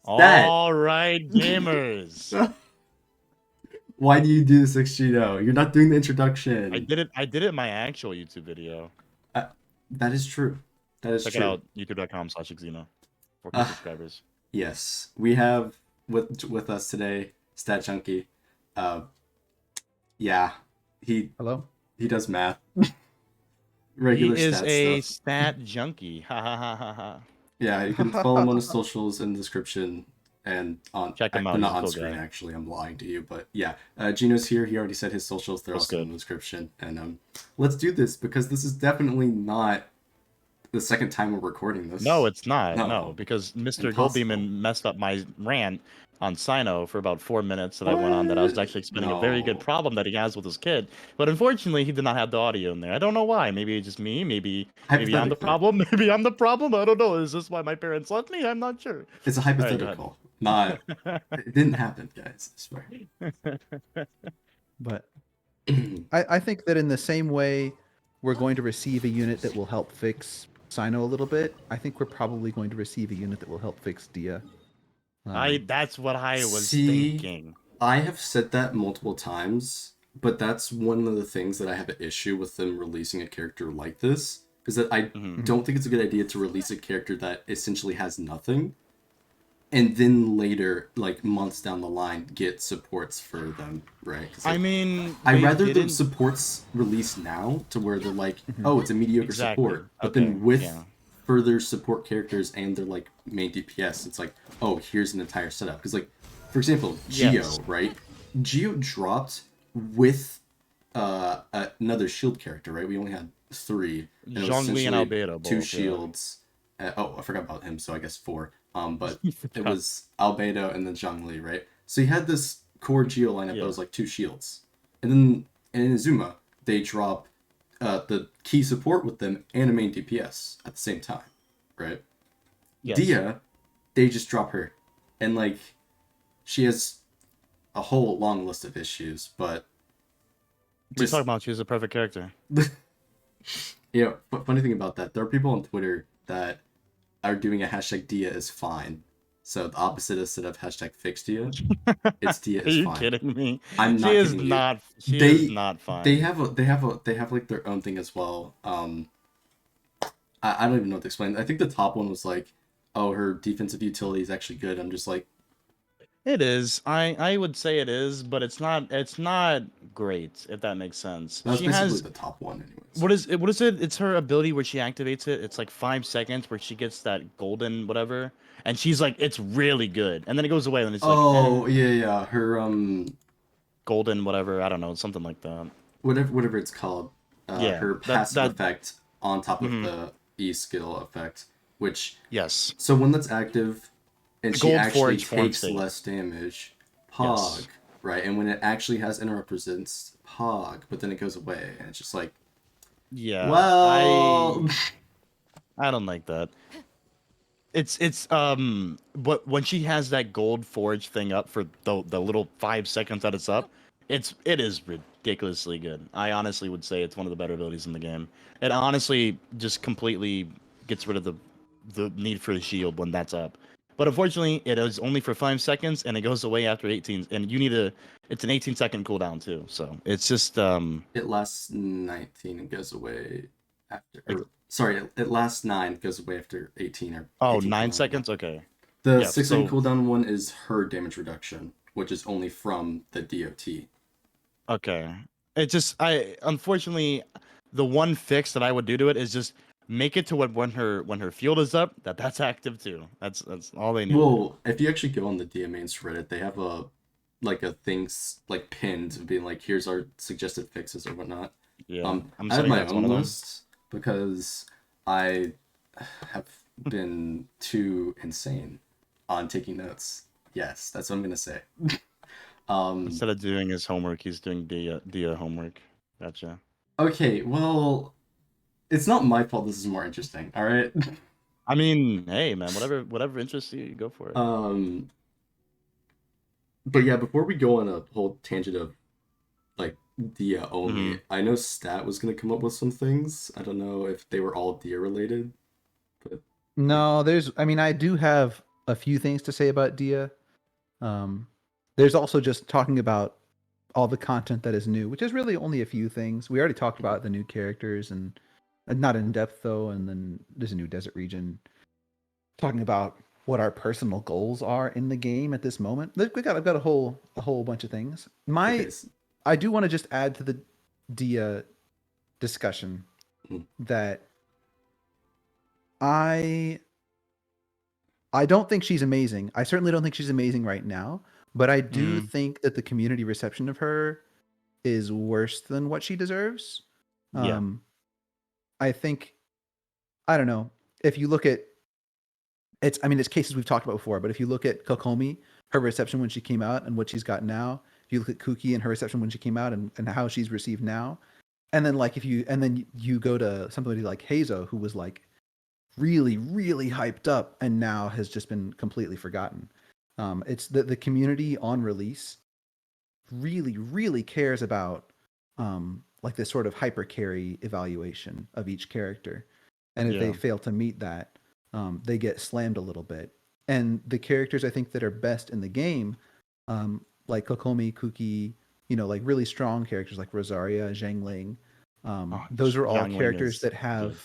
Stat. All right, gamers. Why do you do this, Exjino? You're not doing the introduction. I did it in my actual YouTube video. That is true. That is Check true. it out, youtube.com/Exjino. 4K subscribers. Yes, we have with us today StatJunkie. Yeah, Hello? he does math. He Regular is stat a stuff. stat junkie. Ha ha ha ha ha. Yeah, you can follow him on his socials in the description and on Check him out, but he's not a on cool screen. guy. Actually, I'm lying to you. But yeah, Gino's here. He already said his socials. They're That's also in good. the description. And let's do this because this is definitely not the second time we're recording this. No, it's not. No. No, because Mr. Impossible. GoldDemon messed up my rant on Sino for about 4 minutes that I went on that I was actually explaining a very good No. problem that he has with his kid. But unfortunately, he did not have the audio in there. I don't know why. Maybe it's just me. Maybe I'm the Hypothetically. problem. Maybe I'm the problem. I don't know. Is this why my parents left me? I'm not sure. It's a hypothetical. Not. It didn't happen, guys. I swear. But I think that in the same way we're going to receive a unit that will help fix Sino a little bit, I think we're probably going to receive a unit that will help fix Dehya. That's what I was See? thinking. I have said that multiple times, but that's one of the things that I have an issue with them releasing a character like this, is that I don't think it's a good idea to release a character that essentially has nothing, and then later, like months down the line, get supports for them, right? I mean, I'd rather the supports release now to where they're like, oh, it's a mediocre Exactly. support, but Okay, then with yeah. further support characters and their like main DPS, it's like, oh, here's an entire setup. Because like, for example, Geo, Yes. right? Geo dropped with another shield character, right? We only had 3. And it was Zhongli and essentially Albedo. 2 both, shields. Oh, I forgot about him, so I guess 4. But You it forgot. was Albedo and then Zhongli, right? So you had this core Geo lineup Yeah. that was like 2 shields. And then in Inazuma, they drop the key support with them and a main DPS at the same time, right? Yes. Dehya, they just drop her. And like, she has a whole long list of issues, but What are you talking about? She was a perfect character. you know, funny thing about that, there are people on Twitter that are doing a hashtag Dehya is fine. So the opposite instead of hashtag fix Dehya, it's Dehya Are is you fine. kidding me? I'm not She is kidding you. not. She They- is not fine. They have like their own thing as well. I don't even know what to explain. I think the top one was like, oh, her defensive utility is actually good. I'm just like, It is. I would say it is, but it's not. It's not great. If that makes sense. that's She basically has. the top one, anyways. What is it? What is it? It's her ability where she activates it. It's like 5 seconds where she gets that golden whatever, and she's like, it's really good, and then it goes away, and it's like, Oh yeah, her golden whatever. I don't know, something like that. whatever it's called. Yeah, Her that- passive that- effect on top of Mhm. the E skill effect, which Yes. so when that's active, and The she Gold actually Forge form takes state. less damage, Pog, Yes. right? And when it actually has interrepresents, Pog, but then it goes away, and it's just like, Yeah. well, I don't like that. But when she has that gold forge thing up for the little 5 seconds that it's up, it is ridiculously good. I honestly would say it's one of the better abilities in the game. It honestly just completely gets rid of the need for a shield when that's up. But unfortunately, it is only for 5 seconds and it goes away after 18. And you need it's an 18-second cooldown too. So it's just it lasts 19 and goes away after. Sorry, it lasts 9, goes away after 18 or. oh 18 9 cooldown. seconds. Okay. The Yeah, 6-second so- cooldown one is her damage reduction, which is only from the DOT. Okay. It just unfortunately the one fix that I would do to it is just make it to when her field is up that's active too. That's all they need. Well, if you actually go on the DMA's Reddit, they have a things like pinned being like, here's our suggested fixes or whatnot. Yeah. I have assuming my that's own one of them. list because I have been too insane on taking notes. Yes, that's what I'm gonna say. Instead of doing his homework, he's doing Dia homework. Gotcha. Okay, well, it's not my fault. This is more interesting. All right. I mean, hey man, whatever interests you, go for it. But yeah, before we go on a whole tangent of like Dia only, Mhm. I know Stat was gonna come up with some things. I don't know if they were all Dia related. No, I do have a few things to say about Dia. There's also just talking about all the content that is new, which is really only a few things. We already talked about the new characters and not in depth though, and then there's a new desert region. Talking about what our personal goals are in the game at this moment. I've got a whole bunch of things. I do want to just add to the Dia discussion that I don't think she's amazing. I certainly don't think she's amazing right now, but I do think that the community reception of her is worse than what she deserves. Yeah. I think, I don't know, if you look at it's cases we've talked about before, but if you look at Kokomi, her reception when she came out and what she's got now, if you look at Kuki and her reception when she came out and how she's received now, and then you go to somebody like Hazo, who was like really, really hyped up and now has just been completely forgotten. It's the community on release really, really cares about like this sort of hyper carry evaluation of each character. And if they fail to meet that, they get slammed a little bit. And the characters I think that are best in the game, like Kokomi, Kuki, like really strong characters like Rosaria, Zhangling, those are all characters that have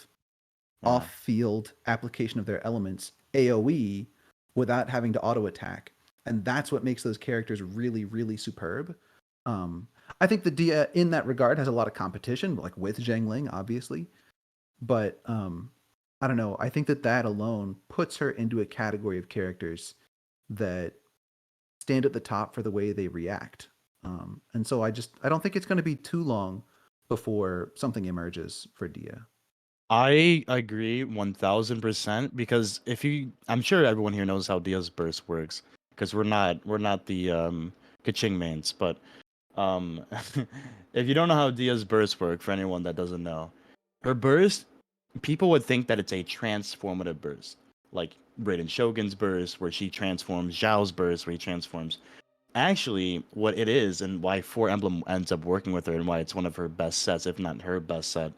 off-field application of their elements, AoE, without having to auto-attack. And that's what makes those characters really, really superb. I think the Dia, in that regard, has a lot of competition, like with Zhangling, obviously. But I don't know. I think that alone puts her into a category of characters that stand at the top for the way they react. And so I don't think it's going to be too long before something emerges for Dia. I agree 1000% because I'm sure everyone here knows how Dia's burst works because we're not the Kaching mains, but if you don't know how Dia's burst work, for anyone that doesn't know, her burst, people would think that it's a transformative burst, like Raiden Shogun's burst where she transforms, Zhao's burst where he transforms. Actually, what it is and why Four Emblem ends up working with her and why it's one of her best sets, if not her best set,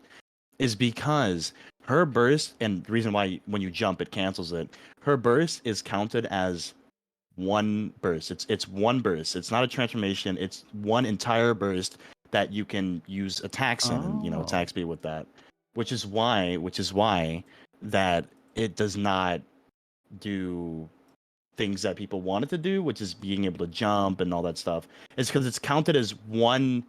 is because her burst, and the reason why when you jump it cancels it, her burst is counted as one burst. It's one burst. It's not a transformation. It's one entire burst that you can use attacks in and attack speed with that. Which is why that it does not do things that people want it to do, which is being able to jump and all that stuff. It's because it's counted as one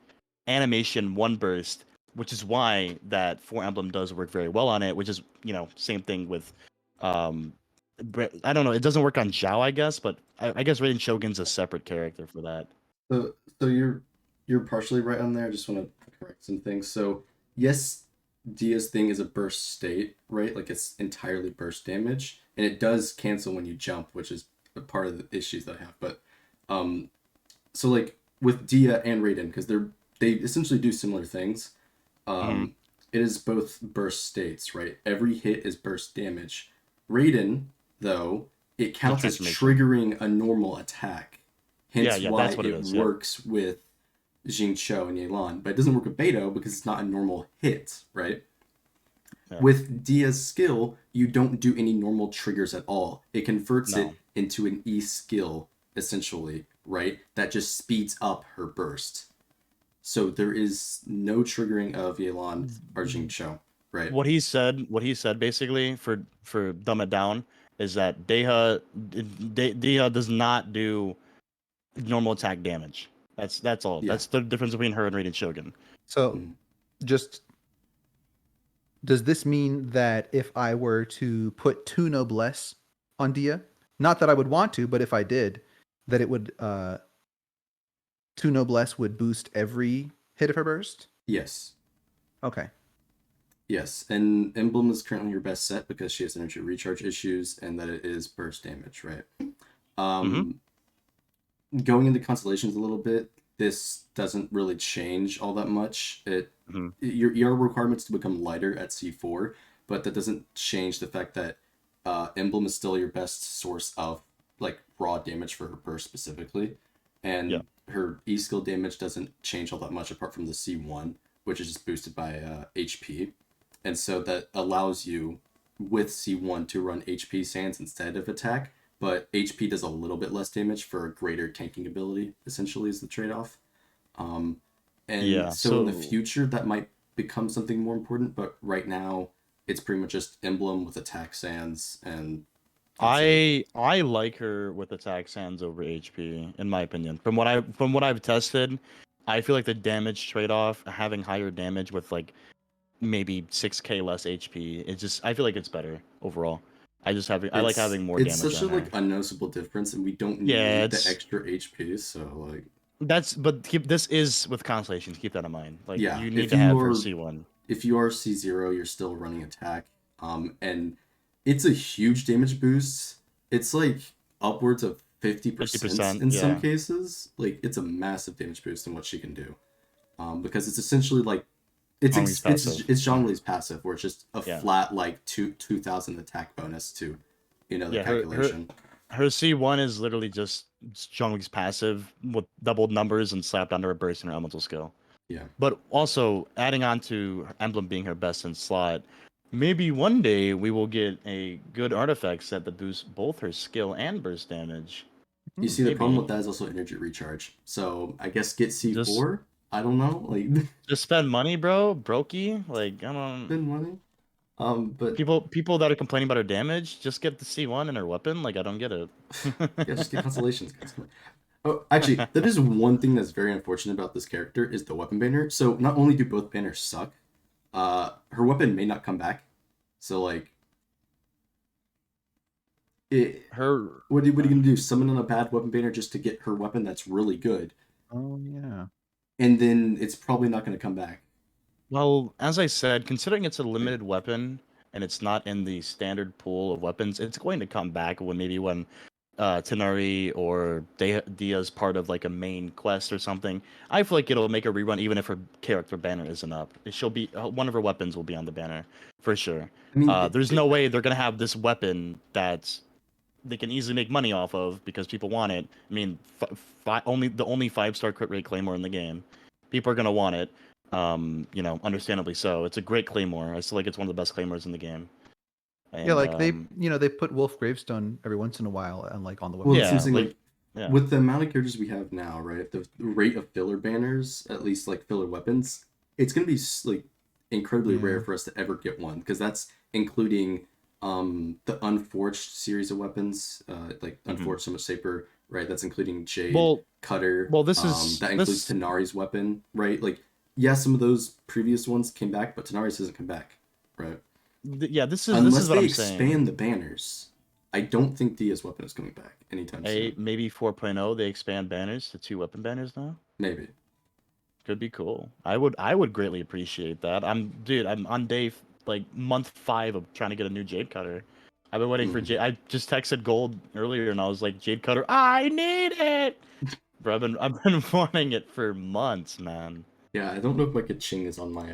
animation, one burst, which is why that Four Emblem does work very well on it, which is, same thing with, I don't know, it doesn't work on Zhao, I guess, but I guess Raiden Shogun's a separate character for that. So you're partially right on there. I just want to correct some things. So yes, Dia's thing is a burst state, right? Like it's entirely burst damage, and it does cancel when you jump, which is a part of the issues that I have. But so like with Dia and Raiden, because they essentially do similar things. It is both burst states, right? Every hit is burst damage. Raiden, though, it counts as triggering a normal attack. Hence why it works with Jingqiu and Yelan. But it doesn't work with Beidou because it's not a normal hit, right? Yeah. With Dia's skill, you don't do any normal triggers at all. It converts it into an E skill, essentially, right? That just speeds up her burst. So there is no triggering of Yelan or Jingqiu, right? What he said basically for dumb it down is that Dehya does not do normal attack damage. That's all. Yeah. That's the difference between her and Raiden Shogun. So just does this mean that if I were to put 2 Noblesse on Dia, not that I would want to, but if I did, that it would 2 Noblesse would boost every hit of her burst? Yes. Okay. Yes, and Emblem is currently your best set because she has energy recharge issues and that it is burst damage, right? Going into constellations a little bit, this doesn't really change all that much. Your ER requirements to become lighter at C4, but that doesn't change the fact that Emblem is still your best source of like raw damage for her burst specifically. And her E skill damage doesn't change all that much apart from the C1, which is just boosted by HP. And so that allows you with C1 to run HP sands instead of attack, but HP does a little bit less damage for a greater tanking ability, essentially, is the trade-off. And Yeah. so in the So future, that might become something more important, but right now, it's pretty much just emblem with attack sands, and that's it. I like her with attack sands over HP, in my opinion. From what I've tested, I feel like the damage trade-off, having higher damage with like maybe 6k less HP, it just I feel like it's better overall. I like having more It's damage such a on her. like unnoticeable difference, and we don't Yeah, need the it's extra HP. So like, this is with constellations. Keep that in mind. Like yeah, you need to have her C1. if you are C0, you're still running attack. And it's a huge damage boost. It's like upwards of 50% 50%, in some yeah. cases. Like it's a massive damage boost in what she can do. Because it's essentially like Zhongli's passive. it's Zhongli's passive, where it's just a Yeah. flat like 2000 attack bonus to, the Yeah, calculation. her C1 is literally just Zhongli's passive with doubled numbers and slapped onto her burst and her elemental skill. Yeah. But also adding on to her Emblem being her best in slot, maybe one day we will get a good artifact set that boosts both her skill and burst damage. You see, the problem Maybe with that is also energy recharge. So I guess get just C4. I don't know, like just spend money, bro. Brokey. Like I don't. spend money. But People that are complaining about her damage, just get the C1 and her weapon. Like I don't get it. yeah, just get constellations, guys. Come on. Oh, actually, that is one thing that's very unfortunate about this character is the weapon banner. So not only do both banners suck, her weapon may not come back. So like, Her what are you gonna do? Summon on a bad weapon banner just to get her weapon that's really good, Oh yeah. and then it's probably not gonna come back. Well, as I said, considering it's a limited weapon and it's not in the standard pool of weapons, it's going to come back when Tenari or Dia's part of like a main quest or something. I feel like it'll make a rerun even if her character banner isn't up. She'll be one of her weapons will be on the banner for sure. I mean, There's no way they're gonna have this weapon that they can easily make money off of because people want it. I mean, only the only 5-star crit rate claymore in the game. People are gonna want it. Understandably so. It's a great claymore. I feel like it's one of the best claymores in the game. Yeah, And like they put Wolf Gravestone every once in a while and like on the well, website. it's something like yeah. with the amount of characters we have now, right? The rate of filler banners, at least like filler weapons, it's gonna be like incredibly rare for us to ever get one because that's including the Unforged series of weapons, like Unforged So Much Safer, right? That's including Jade, Cutter. This is that includes Tenari's weapon, right? Like, yeah, some of those previous ones came back, but Tenari's doesn't come back, right? This is Unless what they I'm saying. expand the banners. I don't think Dia's weapon is coming back anytime soon. Maybe 4.0 they expand banners to 2 weapon banners now. Maybe. Could be cool. I would greatly appreciate that. I'm on day like month 5 of trying to get a new Jade Cutter. I've been waiting for Jade. I just texted Gold earlier and I was like, Jade Cutter, I need it. Bro, I've been wanting it for months, man. Yeah, I don't know if my Kaching is on my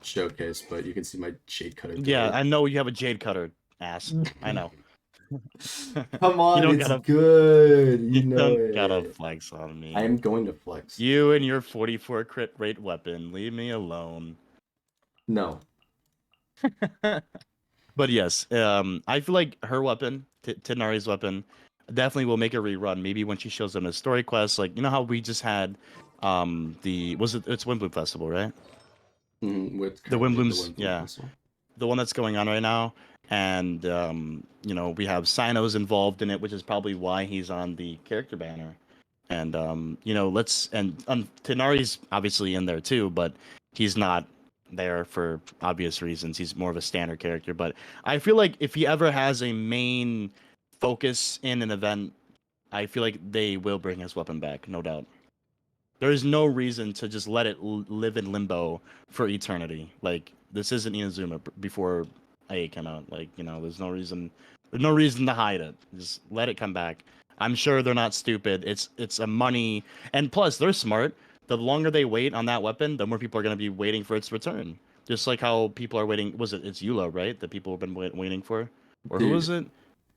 showcase, but you can see my Jade Cutter. Yeah, I know you have a Jade Cutter, ass. I know. Come on, You don't it's gotta- good. You You know don't it. gotta flex on me. I am going to flex. You and your 44 crit rate weapon, leave me alone. No. But yes, I feel like her weapon, Tidnari's weapon, definitely will make a rerun. Maybe when she shows them a story quest, like you know how we just had, it's Wimbloom Festival, right? With The Wimblooms, Wimbloom yeah, Festival. the one that's going on right now, and we have Sinos involved in it, which is probably why he's on the character banner. And Tidnari's obviously in there too, but he's not there for obvious reasons. He's more of a standard character. But I feel like if he ever has a main focus in an event, I feel like they will bring his weapon back, no doubt. There is no reason to just let it live in limbo for eternity. Like this isn't Inazuma before A came out. Like there's no reason to hide it. Just let it come back. I'm sure they're not stupid. It's a money, and plus they're smart. The longer they wait on that weapon, the more people are going to be waiting for its return. Just like how people are waiting. It's Eula, right? That people have been waiting for, or Dude, who is it?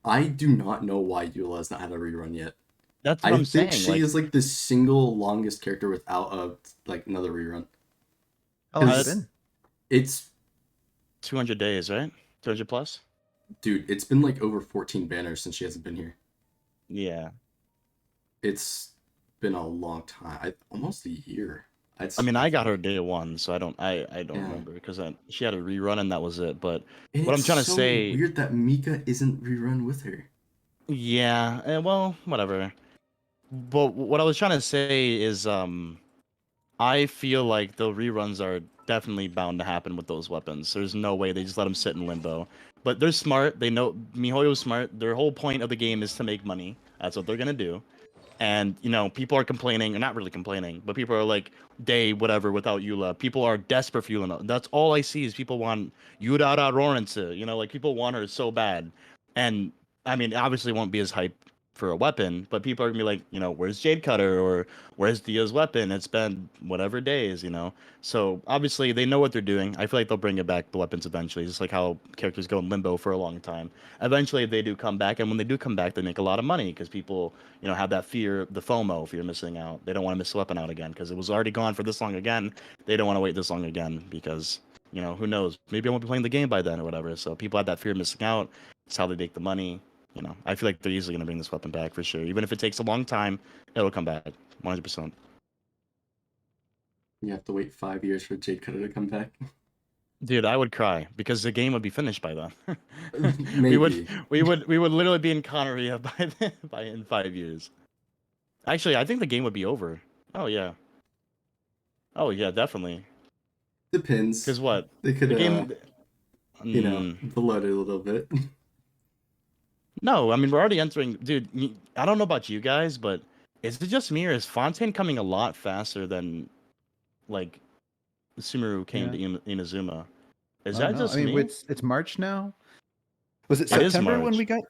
I do not know why Eula has not had a rerun yet. That's what I'm saying. I think she is like the single longest character without another rerun. How long has it been? It's 200 days, right? 200 plus. Dude, it's been like over 14 banners since she hasn't been here. Yeah. It's been a long time. Almost a year. I mean, I I got think. her day one, so I don't Yeah. remember because she had a rerun and that was it. But And what it's I'm trying to so say, weird that Mika isn't rerun with her. yeah, well, whatever. But what I was trying to say is, I feel like the reruns are definitely bound to happen with those weapons. There's no way they just let them sit in limbo. But they're smart. They know MiHoYo's smart. Their whole point of the game is to make money. That's what they're gonna do. And people are complaining, or not really complaining, but people are like, day whatever without Eula. People are desperate for Eula. That's all I see is people want Yurara Rorense. Like people want her so bad. And I mean, obviously it won't be as hype for a weapon, but people are gonna be like, where's Jade Cutter or where's Dia's weapon? It's been whatever days. So obviously they know what they're doing. I feel like they'll bring it back the weapons eventually, just like how characters go in limbo for a long time. Eventually they do come back, and when they do come back, they make a lot of money because people have that fear, the FOMO, fear of missing out. They don't want to miss the weapon out again because it was already gone for this long again. They don't want to wait this long again because, who knows? Maybe I won't be playing the game by then or whatever. So people have that fear of missing out. It's how they make the money. I feel like they're easily going to bring this weapon back for sure. Even if it takes a long time, it'll come back 100%. You have to wait 5 years for Jade Cutter to come back. Dude, I would cry because the game would be finished by then. we would Maybe. we would literally be in Conneria by in 5 years. Actually, I think the game would be over. Oh yeah. Oh yeah, definitely. Depends. Because what? They could, The game. bloat it a little bit. No, I mean we're already entering. Dude, I don't know about you guys, but is it just me or is Fontaine coming a lot faster than like Sumeru came Yeah. to Inazuma? Is I don't that know. just I mean, me? it's March now. Was it It is September when March. we got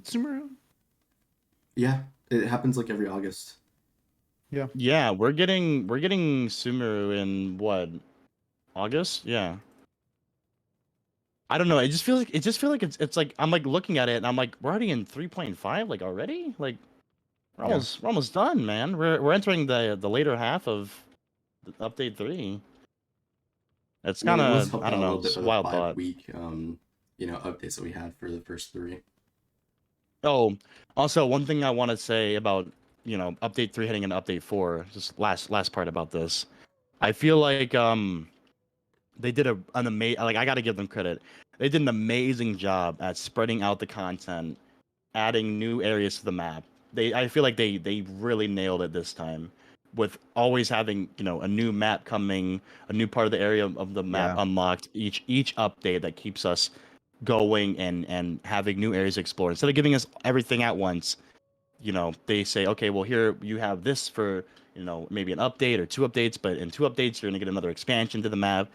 Sumeru? Yeah, it happens like every August. Yeah. Yeah, we're getting Sumeru in what, August? Yeah. I don't know. It just feels like it's like I'm like looking at it and I'm like we're already in 3.5 like already? Like Yeah. we're almost done, man. We're entering the later half of update 3. It's I mean, kind it was of, helped I out don't a know, little bit it's a by the wild thought. 5 week, updates that we had for the first 3. Oh, also one thing I want to say about, update 3 heading into update 4, just last part about this. I feel like they did an amazing, like I got to give them credit. They did an amazing job at spreading out the content, adding new areas to the map. I feel like they really nailed it this time with always having, a new map coming, a new part of the area of the map Yeah. unlocked each update that keeps us going and having new areas to explore. Instead of giving us everything at once, they say, okay, well here you have this for, maybe an update or 2 updates, but in 2 updates you're gonna get another expansion to the map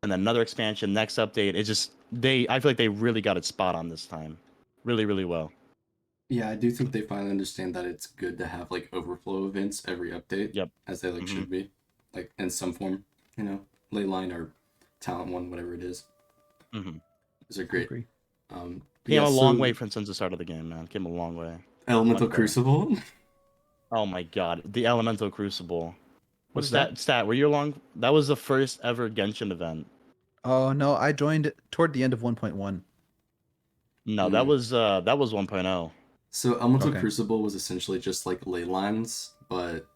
and then another expansion next update. It's just I feel like they really got it spot on this time. Really, really well. Yeah, I do think they finally understand that it's good to have like overflow events every update, Yep. as they like Hmm. should be, like in some form, leyline or talent one, whatever it is. Hmm. Those are I great. agree. But Came yeah, a long way so since the start of the game, man. Came a long way. Elemental Much better. Crucible. Oh my god, the Elemental Crucible. What What's is that? that? Were you along? That was the first ever Genshin event. Oh no, I joined toward the end of 1.1. No, Mm. that was 1.0. So Elemental Okay. Crucible was essentially just like ley lines, but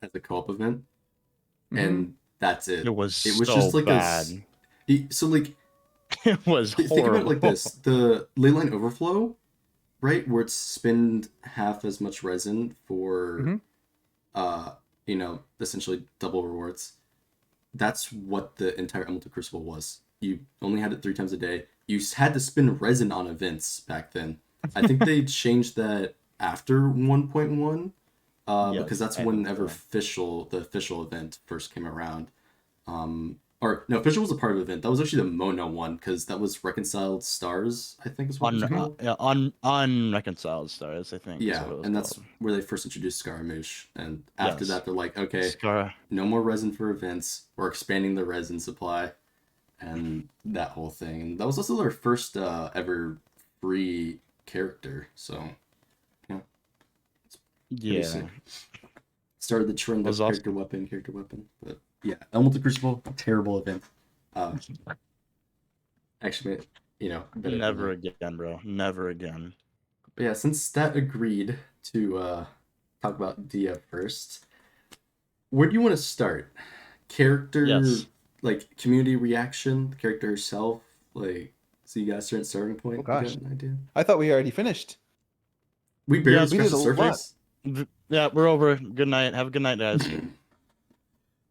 as a co-op event, and that's It it. was It was so just like bad. so like It was think about it like horrible. this: the leyline overflow, right, where it's spend half as much resin for, Mm-hmm. essentially double rewards. That's what the entire Elemental Crucible was. You only had it 3 times a day. You had to spend resin on events back then. I think they changed that after 1.1, because Yes, that's I think whenever so. the official event first came around. Or no, official was a part of the event. That was actually the Mono one, because that was Reconciled Stars, I think is what it was called. Yeah, unreconciled stars, I think is Yeah, what it was and that's called. where they first introduced Scaramouche. And after Yes, that, they're like, okay, Scar. no more resin for events. We're expanding the resin supply, and that whole thing. And that was also their first ever free character. So, yeah, pretty Yeah, sick. Started the trend was of also. character weapon. But yeah, Elemental Crucible, terrible event. Uh, actually, better than Never her. again, bro. Never again. But yeah, since Stat agreed to talk about Dia first, where do you want to start? Character, Yes. like community reaction, the character herself, like, so you got a certain starting Oh point? You got gosh, an idea? I thought we already finished. We barely Yes. We scratched did the a lot. surface. Yeah, we're over. Good night. Have a good night, guys.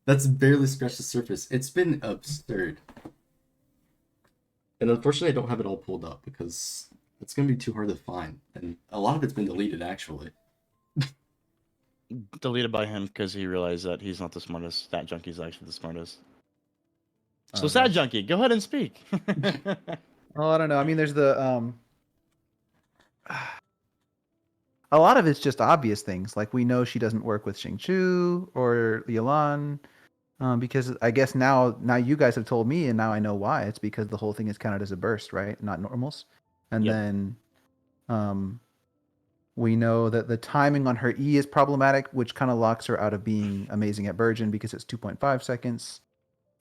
That's barely scratched the surface. It's been absurd. And unfortunately, I don't have it all pulled up because it's going to be too hard to find. And a lot of it's been deleted, actually. Deleted by him because he realized that he's not the smartest. StatJunkie is actually the smartest. So, Oh, gosh. StatJunkie, go ahead and speak. Oh, I don't know. I mean, there's the a lot of it's just obvious things. Like we know she doesn't work with Xingqiu or Yalan, because I guess now you guys have told me, and now I know why. It's because the whole thing is counted as a burst, right? Not normals. And Yep. then, we know that the timing on her E is problematic, which kind of locks her out of being amazing at Burgeon because it's 2.5 seconds.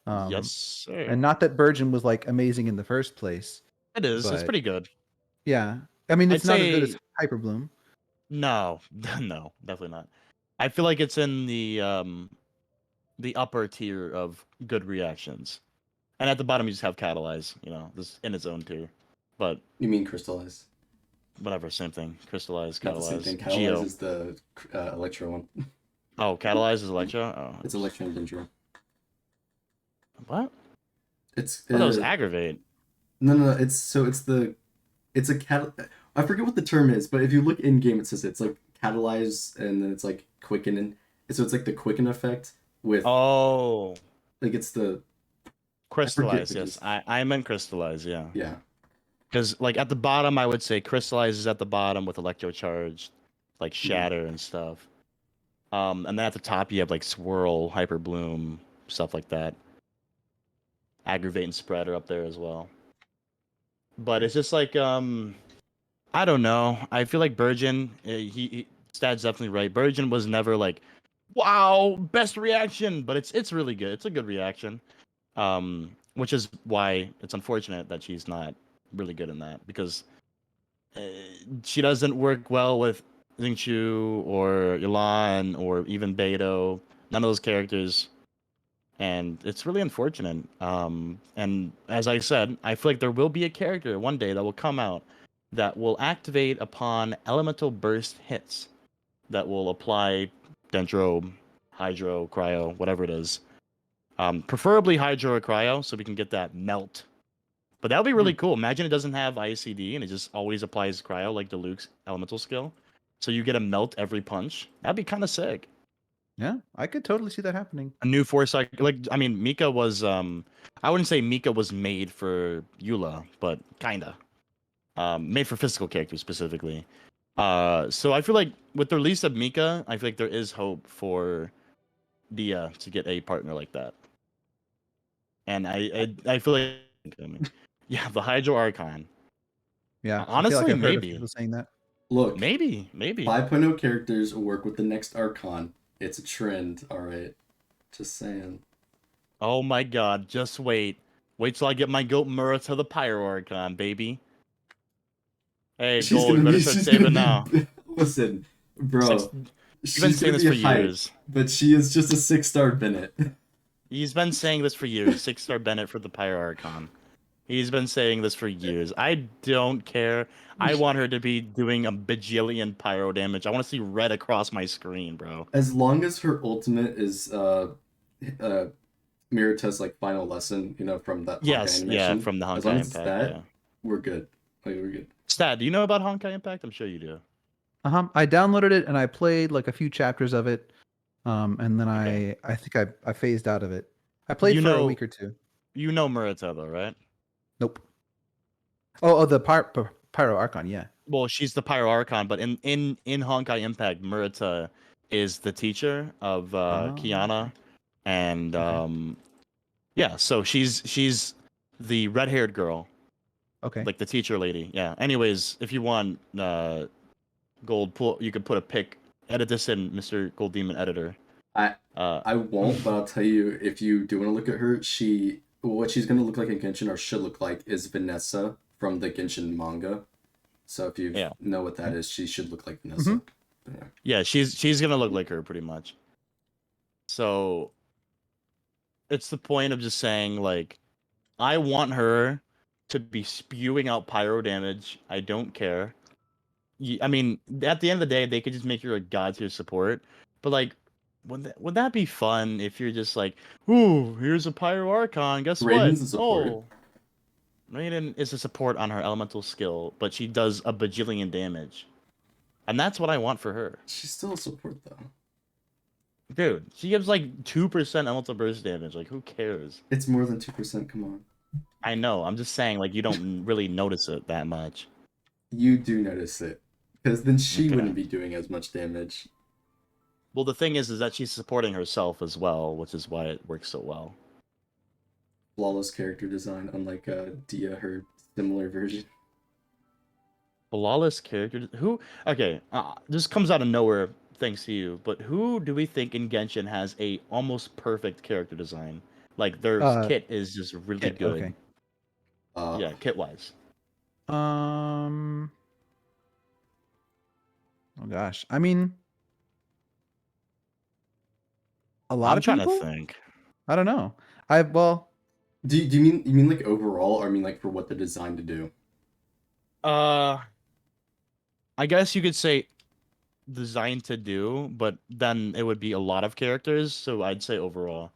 Yes, sir. And not that Burgeon was like amazing in the first place, It is. It's but pretty good. yeah. I mean, it's I'd not as good as say Hyper Bloom. no, no, definitely not. I feel like it's in the upper tier of good reactions, and at the bottom you just have Catalyze. This in its own tier, but You mean Crystallize? whatever, same thing. Crystallize, Not the same Catalyze, thing. Catalyze Geo. is the Electro one. Oh, Catalyze is Electro. Oh, It's Electro and Dendro. what? It's Oh, that was Aggravate. no. It's a I forget what the term is, but if you look in game, it says it's like catalyze, and then it's like quicken, and so it's like the quicken effect with Oh, like it's the Crystallize. what it Yes, is. I meant Crystallize. Yeah, Yeah. because like at the bottom, I would say Crystallize is at the bottom with Electro Charge, like Mhm. Shatter and stuff. And then at the top you have like Swirl, Hyper Bloom, stuff like that. Aggravate and Spread are up there as well. But it's just like I don't know. I feel like Burgeon, Stad's definitely right. Burgeon was never like, wow, best reaction, but it's really good. It's a good reaction. Which is why it's unfortunate that she's not really good in that because uh, she doesn't work well with Xingqiu or Yelan or even Beidou. None of those characters, and it's really unfortunate. And as I said, I feel like there will be a character one day that will come out that will activate upon elemental burst hits that will apply Dendro, Hydro, Cryo, whatever it is. Preferably Hydro or Cryo, so we can get that melt. But that would be really cool. Imagine it doesn't have ICD and it just always applies Cryo like Luke's elemental skill. So you get a melt every punch. That'd be kind of sick. Yeah, I could totally see that happening. A new force I mean Mika was I wouldn't say Mika was made for Eula, but kinda. Made for physical characters specifically. So I feel like with the release of Mika, I feel like there is hope for Dia to get a partner like that. And I feel like yeah, the Hydro Archon. Yeah, I feel like Honestly, I've heard of maybe. people saying that. Look, Maybe. 5.0 characters work with the next Archon. It's a trend, all right. Just saying. Oh my god, just wait. Wait till I get my goat Murata the Pyro Archon, baby. Hey, She's Gold, gonna you better be. start She's gonna saving now. be. Listen, bro. You've been She's saying gonna this be for hype, years. but she is just a 6-star Bennett. He's been saying this for years. 6-star Bennett for the Pyro Archon. He's been saying this for years. I don't care. I want her to be doing a bajillion pyro damage. I want to see red across my screen, bro. As long as her ultimate is Mirata's like final lesson, from that Honkai Yes, yeah, animation. from the As long Honkai as it's Impact, that, yeah. we're good. Like, we're good. Stat, do you know about Honkai Impact? I'm sure you do. I downloaded it and I played like a few chapters of it, and then Okay. I think I phased out of it. I played for a week or two. You know Murata though, right? Nope. Oh, the Pyro Archon, yeah. Well, she's the Pyro Archon, but in Honkai Impact, Murata is the teacher of Oh, Kiana, and okay. yeah, so she's the red-haired girl, Okay. like the teacher lady. Yeah. Anyways, if you want Gold, you could put a pic. Edit this in, Mr. GoldDemon editor. I won't, but I'll tell you, if you do want to look at her, what she's gonna look like in Genshin or should look like is Vanessa from the Genshin manga. So if you know what that is, she should look like Vanessa. Yeah, she's gonna look like her pretty much. So it's the point of just saying, like, I want her to be spewing out pyro damage. I don't care. I mean, at the end of the day, they could just make her a god tier support. But like, would that be fun if you're just like, ooh, here's a pyro archon. Guess Raiden's what? a support. Oh, Raiden is a support on her elemental skill, but she does a bajillion damage. And that's what I want for her. She's still a support though. Dude, she gives like 2% elemental burst damage. Like, who cares? It's more than 2%, come on. I know. I'm just saying, like, you don't really notice it that much. You do notice it. Because then she wouldn't be doing as much damage. Well, the thing is that she's supporting herself as well, which is why it works so well. Flawless character design, unlike Dehya, her similar version. Flawless character. Who? Okay, this comes out of nowhere thanks to you. But who do we think in Genshin has a almost perfect character design? Like their kit is just really good. Okay. Yeah, kit wise. Oh gosh, I mean, a lot of people. I'm trying to think. I don't know. Do you mean like overall, or I mean like for what they're designed to do? I guess you could say designed to do, but then it would be a lot of characters, so I'd say overall.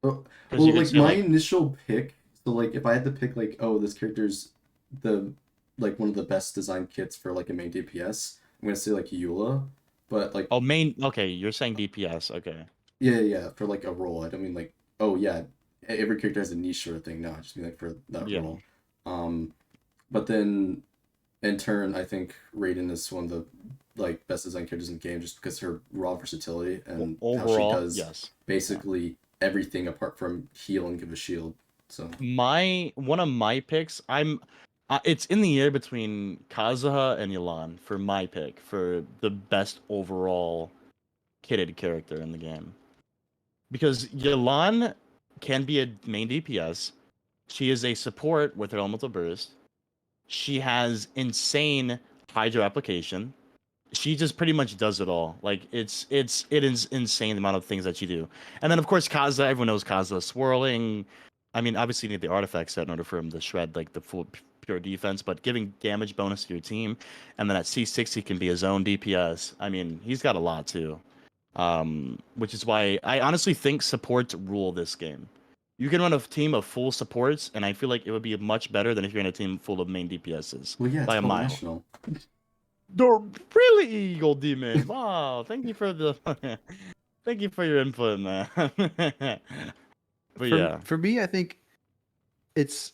Well, like my initial pick, so like if I had to pick like, oh, this character's the like one of the best designed kits for like a main DPS, I'm gonna say like Eula, but like okay, you're saying DPS, okay. Yeah, for like a role. I don't mean like, oh yeah, every character has a niche sort of thing. No, I just mean like for that role. But then in turn, I think Raiden is one of the like best designed characters in the game just because her raw versatility and overall, how she does basically everything apart from heal and give a shield. So one of my picks, it's in the air between Kazuha and Yelan for my pick for the best overall kitted character in the game. Because Yelan can be a main DPS. She is a support with her elemental burst. She has insane hydro application. She just pretty much does it all. Like it is insane the amount of things that she do. And then of course Kaza, everyone knows Kaza swirling. I mean, obviously you need the artifact set in order for him to shred like the full pure defense, but giving damage bonus to your team, and then at C60 can be his own DPS. I mean, he's got a lot too. Which is why I honestly think supports rule this game. You can run a team of full supports, and I feel like it would be much better than if you're in a team full of main DPSs. Well, yeah, by a mile. National. Really, GoldDemon. Wow, thank you for the thank you for your input, man. But for me, I think it's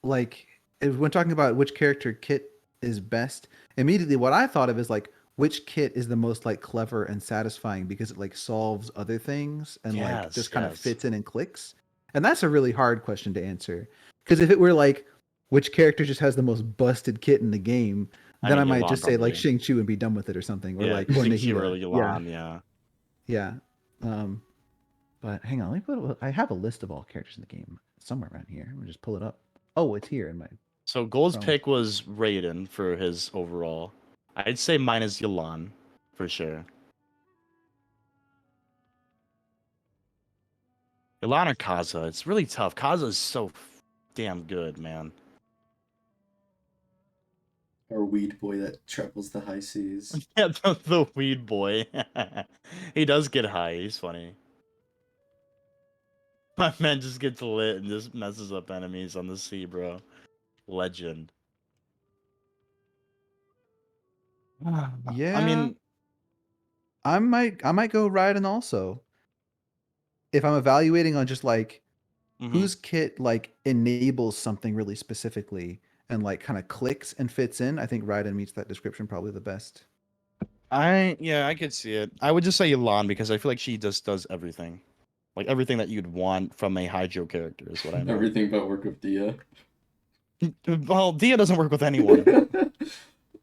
like when talking about which character kit is best. Immediately, what I thought of is like which kit is the most like clever and satisfying because it like solves other things and like just kind of fits in and clicks. And that's a really hard question to answer. Because if it were like which character just has the most busted kit in the game, then I might just say like Xing Chu and be done with it or something. Or like Xing Chu or Yelan, yeah. But hang on, I have a list of all characters in the game somewhere around here. Let me just pull it up. Oh, it's here in my. So Gold's pick was Raiden for his overall. I'd say mine is Yelan, for sure. Yelan or Kaza? It's really tough. Kaza is so damn good, man. Our weed boy that travels the high seas. Yeah, the weed boy. He does get high. He's funny. My man just gets lit and just messes up enemies on the sea, bro. Legend. Yeah. I mean, I might go Raiden also. If I'm evaluating on just like whose kit like enables something really specifically and like kind of clicks and fits in, I think Raiden meets that description probably the best. I could see it. I would just say Yelan because I feel like she just does everything. Like everything that you'd want from a Hydro character is what I mean. Everything but work with Dehya. Well, Dehya doesn't work with anyone.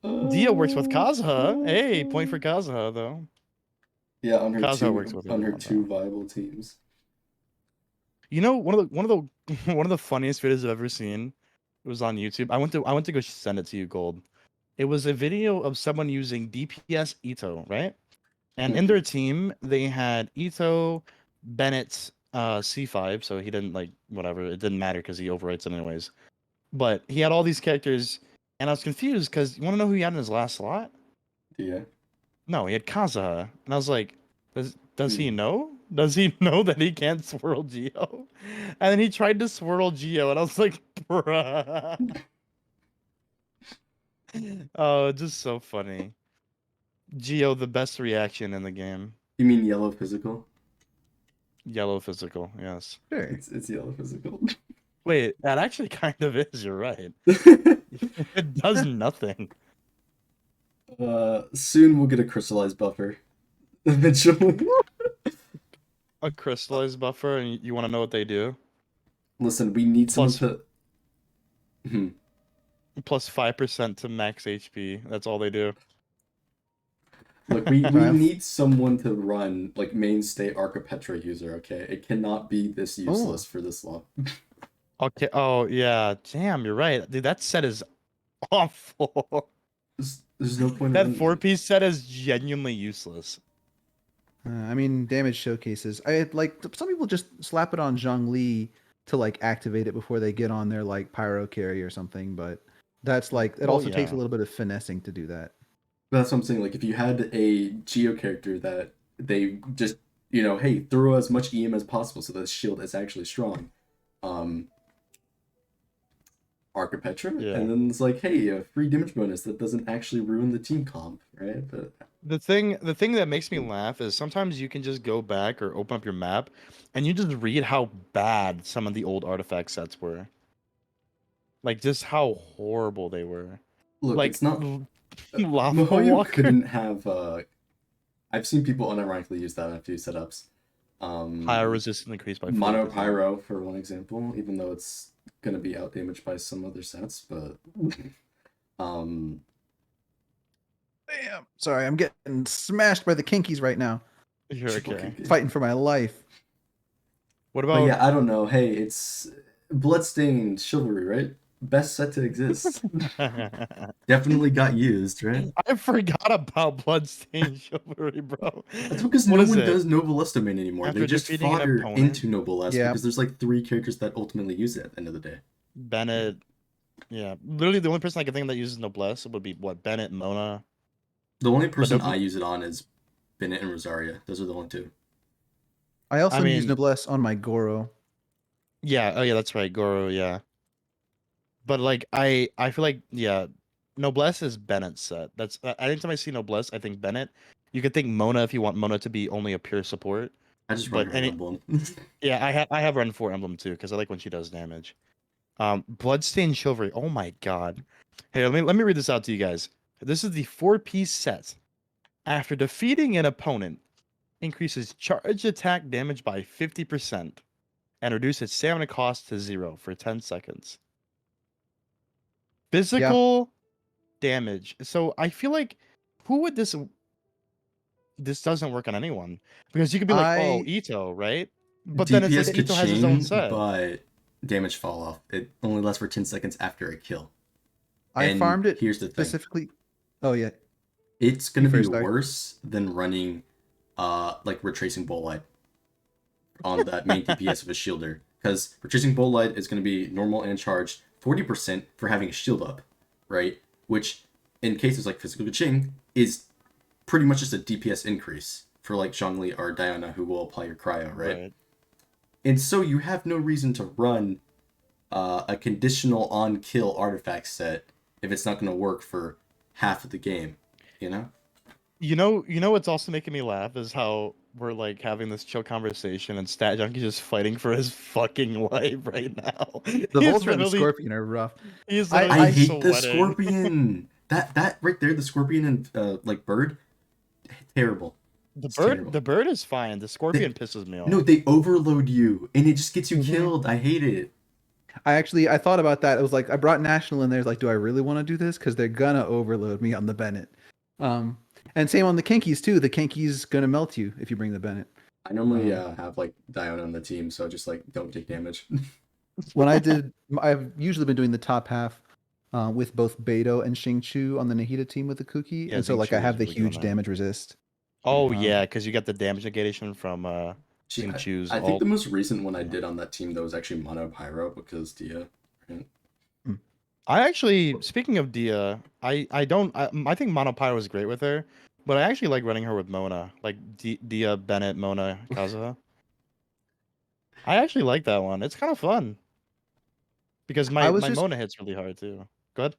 Dehya works with Kazuha. Hey, point for Kazuha though. Yeah, on her two viable teams. You know, one of the funniest videos I've ever seen It was on YouTube. I went to go send it to you, Gold. It was a video of someone using DPS Ito, right? And in their team, they had Ito, Bennett, C5, so he didn't like whatever. It didn't matter because he overwrites it anyways. But he had all these characters, and I was confused because you want to know who he had in his last slot? Yeah. No, he had Kazuha, and I was like, does he know? Does he know that he can't swirl Geo? And then he tried to swirl Geo, and I was like, bruh. Oh, just so funny. Geo, the best reaction in the game. You mean yellow physical? Yellow physical, yes. Sure. It's yellow physical. Wait, that actually kind of is. You're right. It does nothing. Soon we'll get a crystallized buffer. Eventually. A crystallized buffer, and you want to know what they do? Listen, we need someone Plus- to. Plus 5% to max HP. That's all they do. Look, we need someone to run like mainstay Archipetra user. Okay, it cannot be this useless for this long. Okay. Oh yeah. Damn, you're right, dude. That set is awful. There's no point. That in 4-piece set is genuinely useless. I mean, damage showcases. I like some people just slap it on Zhongli to like activate it before they get on their like pyro carry or something. But that's like it Oh, also takes a yeah. little bit of finessing to do that. That's what I'm saying. Like, if you had a Geo character that they just, hey, throw as much EM as possible so that the shield is actually strong. Archipetra, Yeah. and then it's like, hey, a free damage bonus that doesn't actually ruin the team comp, right? But The thing that makes me laugh is sometimes you can just go back or open up your map, and you just read how bad some of the old artifact sets were. Like just how horrible they were. look, Like it's not. Lava Mihoyo Walker. couldn't have. I've seen people unironically use that in a few setups. Pyro resistance increased by 40%. Mono Pyro, for one example, even though it's gonna be out damaged by some other sets, but Damn. Sorry, I'm getting smashed by the kinkies right now. You're triple okay. kick. Fighting for my life. What But about yeah, I don't know. Hey, it's Bloodstained Chivalry, right? Best set to exist. Definitely got used, right? I forgot about Bloodstained Chivalry, bro. That's because What no is one it? does Noblesse Domain anymore. After They just defeating an fodder opponent? into Noblesse Yeah. because there's like 3 characters that ultimately use it at the end of the day. Bennett. Yeah, literally the only person I can think of that uses Noblesse would be what, Bennett, Mona. The only person don't- I use it on is Bennett and Rosaria. Those are the only 2. I also use mean- Noblesse on my Goro. Yeah, oh yeah, that's right, Goro, yeah. But like I feel like Noblesse is Bennett's set. That's anytime I see Noblesse, I think Bennett. You could think Mona if you want Mona to be only a pure support. I just But run her any- emblem. Yeah, I have Run 4 Emblem too because I like when she does damage. Bloodstained Chivalry. Oh my god. Hey, let me read this out to you guys. This is the 4-piece set. After defeating an opponent, increases charge attack damage by 50% and reduces stamina cost to 0 for 10 seconds. Physical damage. So I feel like who would this doesn't work on anyone because you could be like, oh, I- Ito, right? But then it's like Ito has his own set. but damage fall off. It only lasts for 10 seconds after a kill. I And farmed it Here's the thing. specifically. Oh yeah. It's gonna You be first, Doc. worse than running like retracing bolt light on that main DPS of a shielder. Because retracing bolt light is gonna be normal and charged 40% for having a shield up, right? Which in cases like physical Ching is pretty much just a DPS increase for like Zhongli or Diana who will apply your cryo, right? And so you have no reason to run a conditional on kill artifact set if it's not gonna work for half of the game, you know? You know what's also making me laugh is how we're like having this chill conversation and StatJunkie's just fighting for his fucking life right now. The He's Vulture and the literally- Scorpion are rough. He's I literally I hate the sweating. scorpion. that right there, the scorpion and like bird, terrible. It's terrible. The bird is fine. The scorpion pisses me off. No, they overload you, and it just gets you Mhm. killed. I hate it. I thought about that. It was like I brought National in there. It's like, do I really want to do this? Because they're gonna overload me on the Bennett. And same on the Kinkies too. The Kinkies gonna melt you if you bring the Bennett. I normally have like Diana on the team, so just like don't take damage. when I've usually been doing the top half with both Beidou and Xingqiu on the Nahida team with the Kuki, Yeah, and so like I Xingqiu is have the really good on huge that. damage resist. Oh Um, yeah, because you got the damage negation from See, Xingqiu's I think the ult. most recent one I did on that team though was actually Mono Pyro because Dia. Right? hmm. I actually, speaking of Dia, I don't I think Monopyro was great with her, but I actually like running her with Mona, like Dia, Bennett, Mona, Kazuha. I actually like that one. It's kind of fun because I my was my just Mona hits really hard too. Go ahead.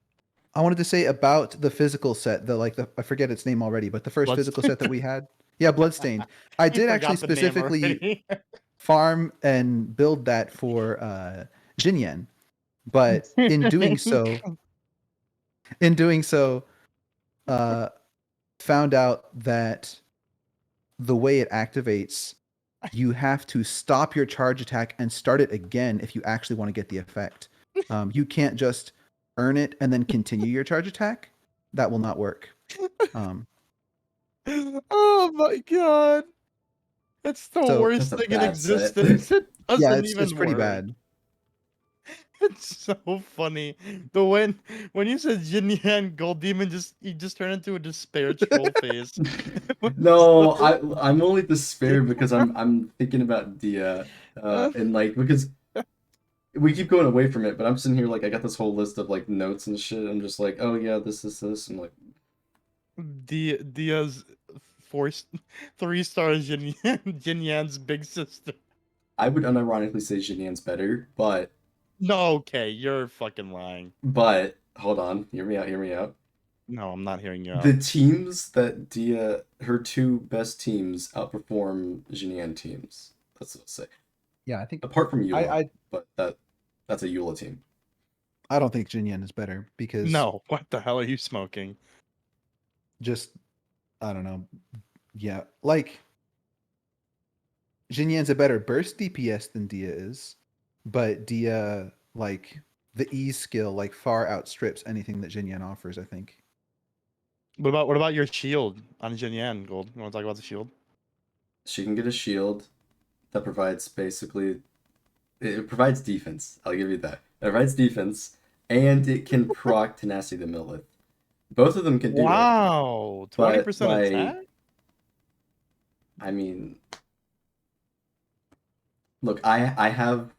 I wanted to say about the physical set, I forget its name already, but the first Let's. physical set that we had, yeah, Bloodstained. I You did actually forgot the name specifically already. farm and build that for Jinyan, but in doing so, uh, found out that the way it activates, you have to stop your charge attack and start it again if you actually want to get the effect. You can't just earn it and then continue your charge attack. That will not work. Um, Oh my god. It's the so That's worst a thing in bad set. existence. It yeah, doesn't it's even pretty work. bad. It's so funny. The when you said Jinyan GoldDemon he just turned into a despair troll face. It was No, so I'm only despair because I'm thinking about Dia, and like because we keep going away from it, but I'm sitting here like I got this whole list of like notes and shit. I'm just like, oh yeah, this. I'm like, Dia's four 3 stars Jinyan's big sister. I would unironically say Jinyan's better, No, okay, you're fucking lying. but hold on, hear me out. No, I'm not hearing you out. The teams that Dia, her two best teams, outperform Jinyan teams. That's what I'll say. Yeah, I think Apart from I Eula, I, but that's a Eula team. I don't think Jinyan is better because No, what the hell are you smoking? just I don't know. Yeah, like Jinyan's a better burst DPS than Dia is, but Dia like the E skill like far outstrips anything that Jinyan offers, I think. What about your shield on Jinyan Gold? You want to talk about the shield? She can get a shield that provides basically it provides defense. I'll give you that. It provides defense, and it can proc Tenacity to Millith. Both of them can do it, Wow, but 20% like, attack? I mean, look, I have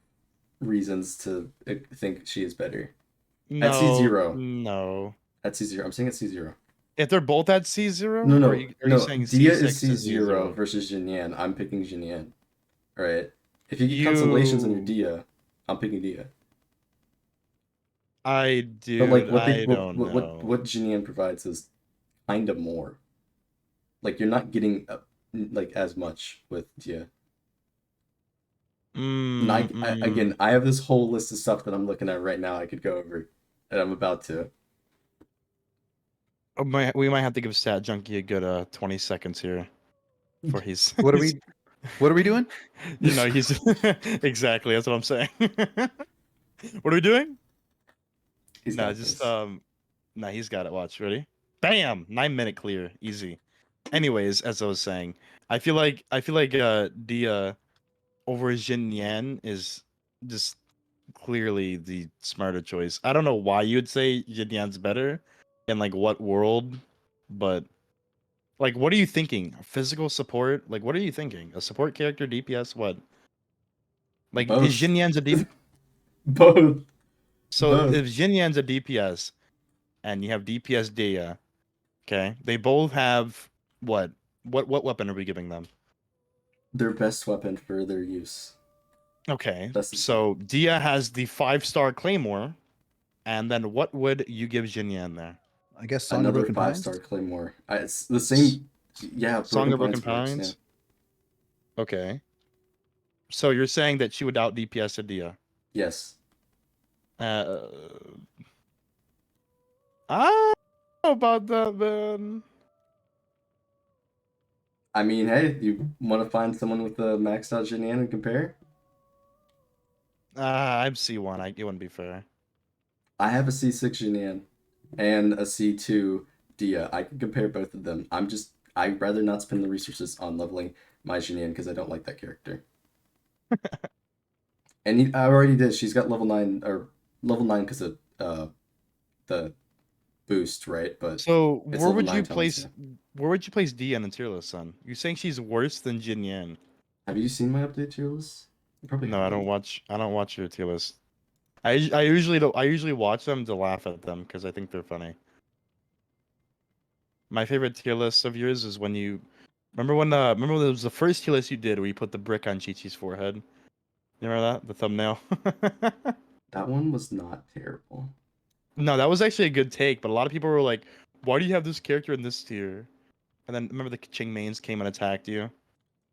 reasons to think she is better. At No, C0. no. At C0. I'm saying at C0. If they're both at C0, No, or no, are you no. saying Dia is C6 to C0 C0? versus Jinyan. I'm picking Jinyan. Alright. If you get constellations on your You, Dia, I'm picking Dia. But like dude, I don't know. what Jinyan provides is kind of more. Like you're not getting like as much with Dia. And again, I have this whole list of stuff that I'm looking at right now. I could go over, and I'm about to. We might have to give StatJunkie a good 20 seconds here before he's, What are he's we what are we doing? he's exactly, that's what I'm saying. What are we doing? He's No, got just this. no, he's got it. Watch, ready? Bam! 9 minute clear, easy. Anyways, as I was saying, I feel like Dia over Jin Yan is just clearly the smarter choice. I don't know why you'd say Jin Yan's better in like what world, but like what are you thinking? Physical support? Like what are you thinking? A support character, DPS, what? Like is Both. Jin Yan's a DPS? Both. So Both. if Jin Yan's a DPS and you have DPS Dia, okay, they both have what? What weapon are we giving them? Their best weapon for their use. Okay, That's the so Dia has the 5-star Claymore, and then what would you give Jinyan there? I guess Song of another Broken Pines. 5-star Claymore. It's the S- same. Yeah, Song Broken of Broken Pines works. Yeah. Pines. Okay, so you're saying that she would out DPS a Dia? Yes. Uh, I don't know about that, man. I mean, hey, you want to find someone with a maxed out Jinyan and compare? I'm C1. It wouldn't be fair. I have a C6 Jinyan and a C2 Dia. I can compare both of them. I'd rather not spend the resources on leveling my Jinyan because I don't like that character. And I already did. She's got level 9 because of the boost, right? But So it's level 9 talents. Yeah. where would you place Dion in tier list, son? You're saying she's worse than Jin Yan. Have you seen my update tier list? You probably No, haven't. I don't watch your tier list. I usually don't. I usually watch them to laugh at them because I think they're funny. My favorite tier list of yours is when you remember when it was the first tier list you did where you put the brick on Chi-Chi's forehead. You remember that? The thumbnail? That one was not terrible. No, that was actually a good take, but a lot of people were like, "Why do you have this character in this tier?" And then remember the Ching Mains came and attacked you.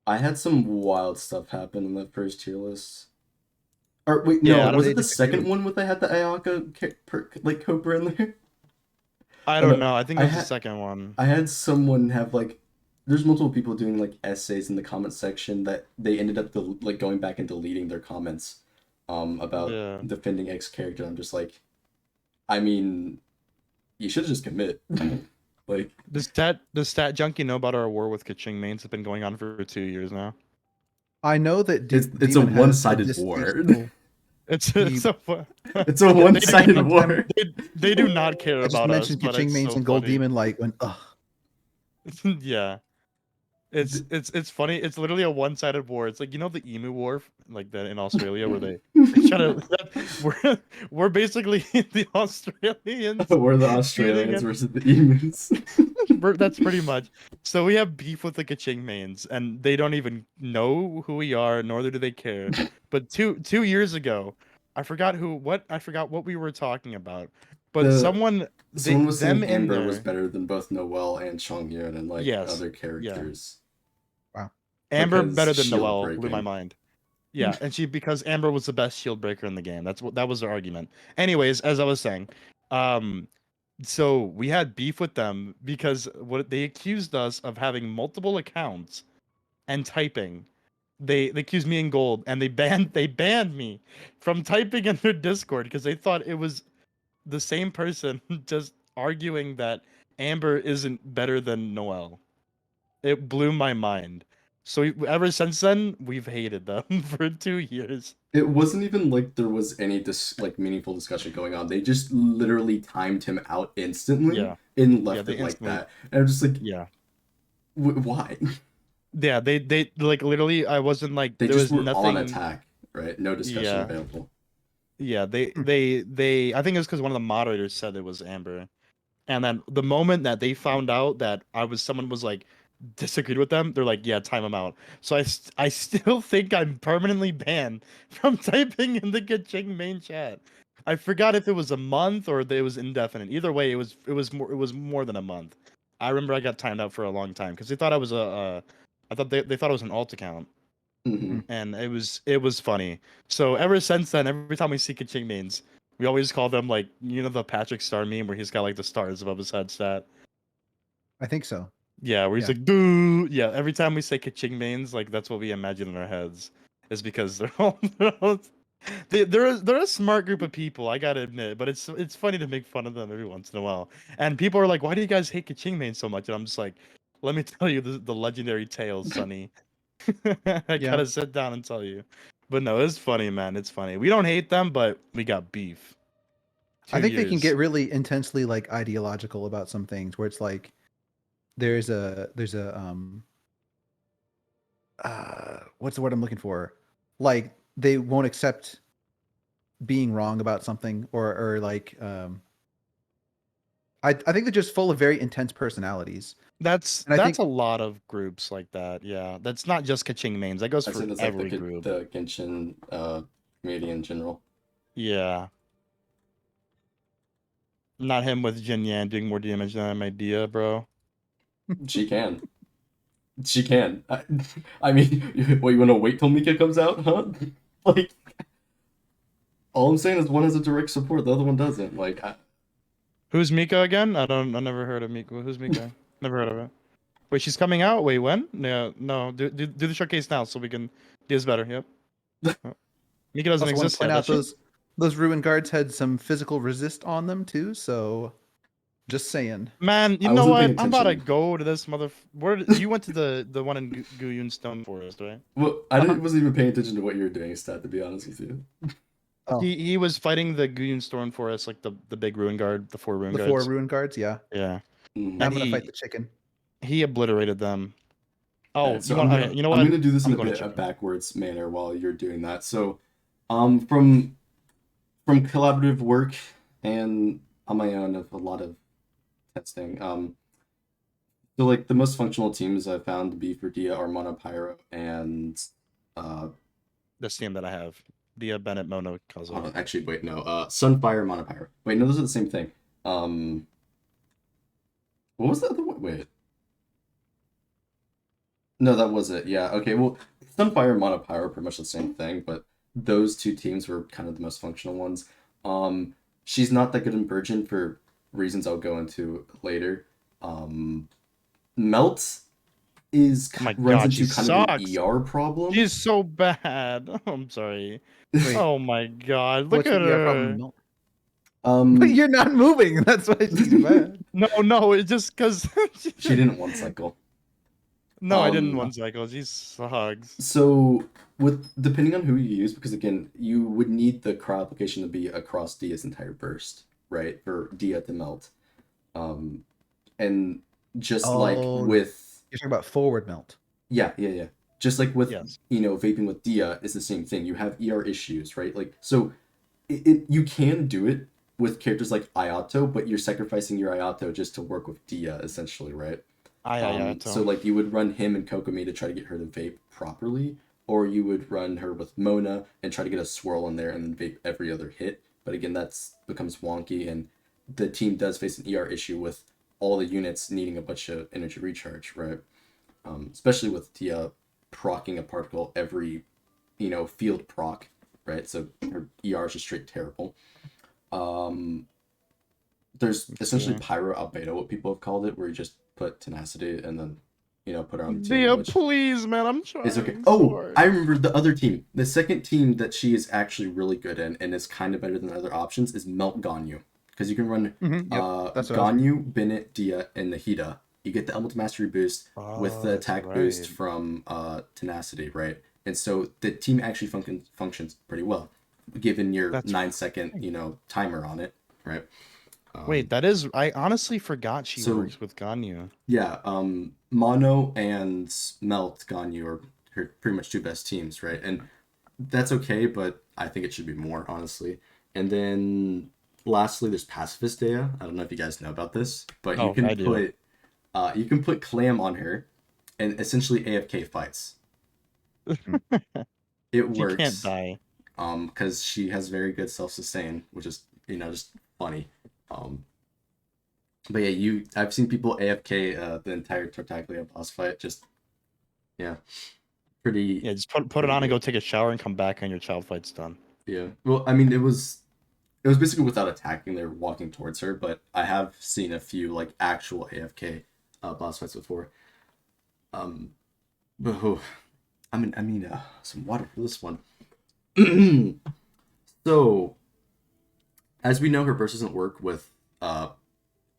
I had some wild stuff happen in that first tier list. Or wait, Yeah, no, I don't was They it the did second too. one where they had the Ayaka like Cobra in there? I Oh, don't no, know. I think I it was the had second one. I had someone have like, there's multiple people doing like essays in the comment section that they ended up like going back and deleting their comments, about Yeah. defending X character. I'm just like, I mean, you should just commit. Like, Does StatJunkie know about our war with Kaching Mains? It's been going on for 2 years now. I know that it's a Demon has a one-sided war. distasteful. It's He, so fun. It's a They do one-sided not, one time war. they do not care I just about us, mentioned but Kaching it's Mains so and Gold funny. Demon like went ugh. Yeah. It's funny. It's literally a one-sided war. It's like the emu war, like that in Australia, where they try to. We're basically the Australians We're the feuding, Australians versus the emus. that's pretty much. So we have beef with the Kaching Mains, and they don't even know who we are, nor do they care. But two years ago, I forgot what we were talking about. But The Someone was them saying in Amber was there, better than both Noelle and Chongyun and like yes, other yeah. characters Wow. Amber because better than shield Noelle blew my breaking. mind. Yeah, and because Amber was the best shield breaker in the game. That was their argument. Anyways, as I was saying, um, so we had beef with them because what they accused us of having multiple accounts and typing. They accused me in gold and they banned me from typing in their Discord because they thought it was the same person just arguing that Amber isn't better than Noelle. It blew my mind. So ever since then, we've hated them for 2 years. It wasn't even like there was any like meaningful discussion going on. They just literally timed him out instantly Yeah, and yeah, left they it like instantly, that. And I'm just like, yeah, why? yeah. They like literally. I wasn't like They there just was were on nothing. attack, right? No discussion Yeah, available. yeah. Hmm. I think it was because one of the moderators said it was Amber, and then the moment that they found out that someone was like disagreed with them, they're like, yeah, time them out. So I still think I'm permanently banned from typing in the Kaching main chat. I forgot if it was a month or it was indefinite. Either way, it was more than a month. I remember I got timed out for a long time because they thought I was I thought they thought it was an alt account, Hmm. and it was funny. So ever since then, every time we see Kaching mains, we always call them like the Patrick Star meme where he's got like the stars above his head stat. I think so. Yeah, where he's Yeah. like, dude. Yeah, every time we say Kaching mains, like that's what we imagine in our heads. Is because they're a smart group of people, I gotta admit, but it's funny to make fun of them every once in a while. And people are like, why do you guys hate Kaching mains so much? And I'm just like, let me tell you the legendary tales, Sonny. I Yeah. gotta sit down and tell you. But no, it's funny, man. It's funny. We don't hate them, but we got beef. I two think they can years. get really intensely like ideological about some things where it's like there's a what's the word I'm looking for? Like they won't accept being wrong about something or like I think they're just full of very intense personalities. And I That's think a lot of groups like that. Yeah, that's not just Kaching mains. That goes I'd say for that's like every group. the Genshin community in general. Yeah, not him with Jin Yan doing more damage than Idea, bro. She can. She can. I mean, what, you want to wait till Mika comes out, huh? Like, all I'm saying is one has a direct support, the other one doesn't. Like, Who's Mika again? I never heard of Mika. Who's Mika? Never heard of it. Wait, she's coming out. Wait, when? No, no. Do the showcase now so we can do this better. Yep. Oh, Mika doesn't also want to exist point yet, out does she? those ruin guards had some physical resist on them too, so Just saying. Man, you I know wasn't what? paying I'm about to attention. go to this Where you went to the one in Guyun Stone Forest, right? Well, wasn't even paying attention to what you were doing, Stat, to be honest with you. Oh, He was fighting the Guyun Stone Forest, like the big ruin guard, the 4 ruin the 4 guards. ruin guards. Yeah. Yeah, Now Mhm. I'm and gonna fight the chicken. he obliterated them. Oh, Alright, you so want? Okay, you know I'm what? gonna do this in I'm a going to bit a chicken. backwards manner while you're doing that. So, from collaborative work and on my own of a lot of testing, so like the most functional teams I've found to be for Dia are Mono Pyro and uh This team that I have, Dia, Bennett, Mono, Kazo. hold on, actually wait, no, Sunfire, Mono Pyro. Wait, no, those are the same thing. What was the other one? Wait. No, that was it. Yeah. Okay. Well, Sunfire and Monopyro are pretty much the same thing, but those two teams were kind of the most functional ones. She's not that good in Virgin for reasons I'll go into later. Melt Oh my runs god, she into kind of an sucks. ER problem. She's so bad. I'm sorry. Wait, Oh my god, look what's at the ER her. problem? No. But you're not moving. That's why she's bad. No, it's just because she didn't one cycle. No, I didn't Um, one cycle. She sucks. So with depending on who you use, because again, you would need the cryo application to be across Dia's entire burst, right? For Dia to melt. And just like Oh, with you're talking about forward melt. yeah. Just like with Yes. vaping with Dia is the same thing. You have ER issues, right? Like so you can do it with characters like Ayato, but you're sacrificing your Ayato just to work with Dia essentially, right? So like you would run him and Kokomi to try to get her to vape properly, or you would run her with Mona and try to get a swirl in there and then vape every other hit. But again, that's becomes wonky, and the team does face an ER issue with all the units needing a bunch of energy recharge, right? Especially with Tia procking a particle every, field proc, right? So her ER is just straight terrible. There's essentially Pyro Albedo, what people have called it, where you just put tenacity and then, put her on the team. Dia, Which please, man, I'm trying. is okay. So Oh, hard. I remember the other team. The second team that she is actually really good in and is kind of better than other options is Melt Ganyu. Because you can run That's what I was Ganyu, Bennett, Dia, and Nahida. You get the Elemental Mastery boost with the that's attack boost from Tenacity, right? And so the team actually functions pretty well, given your That's 9-second, timer on it, right? Wait, that is. I honestly forgot she so- works with Ganyu. Yeah, Mono and Melt Ganyu are her pretty much two best teams, right? And that's okay, but I think it should be more, honestly. And then lastly, there's Pacifist Dehya. I don't know if you guys know about this, but Oh, I do. you can put Clam on her and essentially AFK fights. It She works. can't die. Because she has very good self-sustain, which is, just funny. But yeah, I've seen people AFK the entire Tartaglia boss fight. Just pretty. Yeah, just put it on and go take a shower and come back and your child fight's done. Yeah. Well, I mean, it was basically without attacking. They were walking towards her, but I have seen a few like actual AFK boss fights before. But I mean, some water for this one. So, as we know, her burst doesn't work with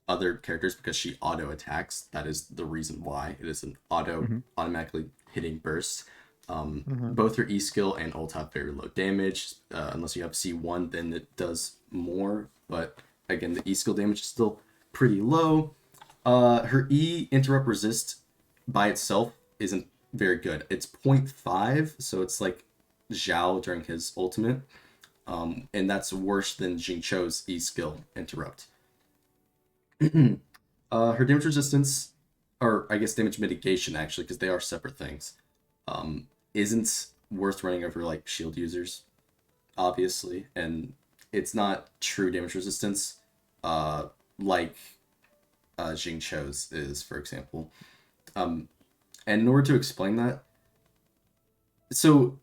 other characters because she auto attacks. That is the reason why it is an automatically hitting burst. Both her E skill and ult have very low damage. Unless you have C1, then it does more. But again, the E skill damage is still pretty low. Her E interrupt resist by itself isn't very good. It's 0.5, so it's like Zhao during his ultimate. And that's worse than Jing Cho's E skill interrupt. Her damage resistance, or I guess damage mitigation actually, because they are separate things, isn't worth running over like shield users, obviously, and it's not true damage resistance, like Jing Cho's is, for example. And in order to explain that, so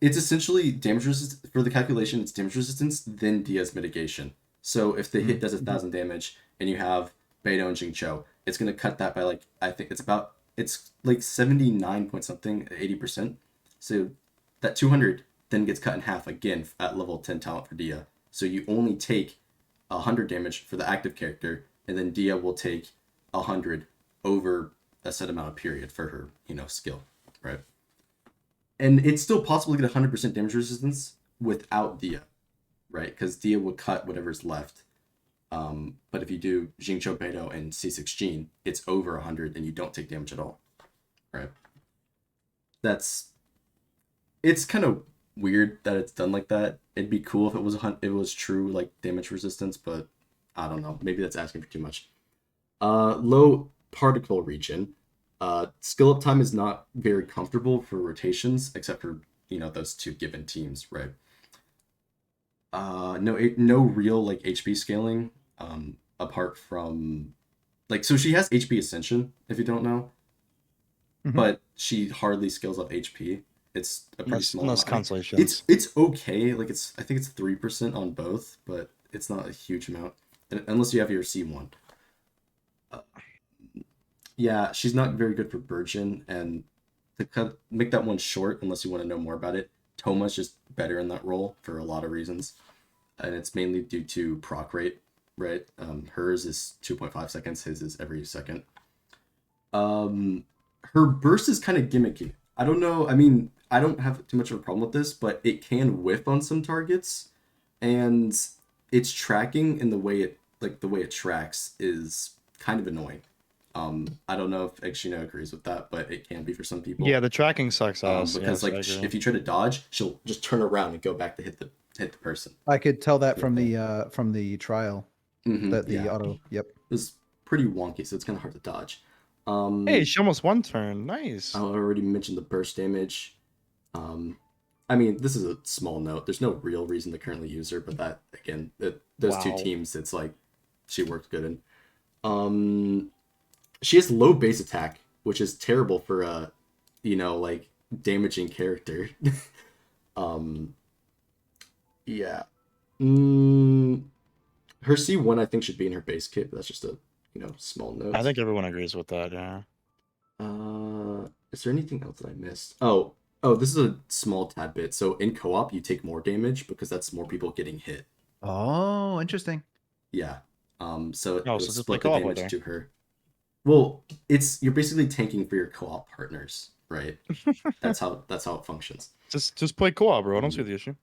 it's essentially damage resistance for the calculation. It's damage resistance, then Dia's mitigation. So if the hit does 1,000 damage and you have Beidou and Jing Cho, it's gonna cut that by like I think it's like 79 point something, 80%. So that 200 then gets cut in half again at level 10 talent for Dia. So you only take 100 damage for the active character and then Dia will take 100 over a set amount of period for her, skill, right? And it's still possible to get 100% damage resistance without Dia, right? Because Dia would cut whatever's left. But if you do Jingqiu Beidou and C6 Gene, it's over 100 and you don't take damage at all, right? It's kind of weird that it's done like that. It'd be cool if it was true like damage resistance, but I don't know. Maybe that's asking for too much. Low particle region. Skill up time is not very comfortable for rotations, except for those two given teams, right? No real like HP scaling. Apart from so she has HP Ascension, if you don't know, but she hardly scales up HP. It's a pretty small unless amount. constellations. It's okay. Like I think it's 3% on both, but it's not a huge amount unless you have your C1. Yeah, she's not very good for Burgeon, and to make that one short, unless you want to know more about it, Toma's just better in that role for a lot of reasons, and it's mainly due to proc rate, right? Hers is 2.5 seconds, his is every second. Her burst is kind of gimmicky. I don't know. I mean, I don't have too much of a problem with this, but it can whiff on some targets, and its tracking and the way it tracks is kind of annoying. I don't know if Exjino agrees with that, but it can be for some people. Yeah, the tracking sucks ass. Because yes, if you try to dodge, she'll just turn around and go back to hit the person. I could tell that from the trial. The auto. Yep. It was pretty wonky, so it's kind of hard to dodge. Hey, she almost one turn. Nice. I already mentioned the burst damage. I mean, this is a small note. There's no real reason to currently use her, but that again, those two teams, it's like she works good in. She has low base attack, which is terrible for a, damaging character. Yeah. Her C1, I think, should be in her base kit, but that's just a, small note. I think everyone agrees with that, yeah. Is there anything else that I missed? Oh, this is a small tad bit. So in co-op, you take more damage because that's more people getting hit. Oh, interesting. Yeah. So so just just split play the co-op with damage her. to her. Well, you're basically tanking for your co-op partners, right? That's how it functions. Just play co-op, bro. I don't see the issue.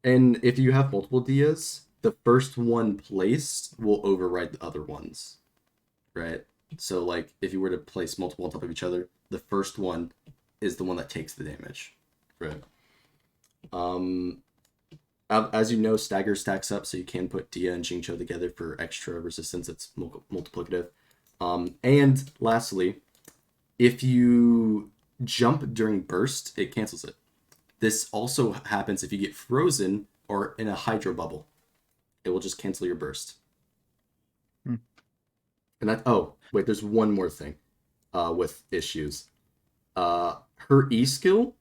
And if you have multiple Dias, the first one placed will override the other ones, right? So like if you were to place multiple on top of each other, the first one is the one that takes the damage, right? As you know, stagger stacks up, so you can put Dia and Jingqiu together for extra resistance. It's multiplicative. And lastly, if you jump during burst, it cancels it. This also happens if you get frozen or in a hydro bubble. It will just cancel your burst. And there's one more thing with issues. Her E skill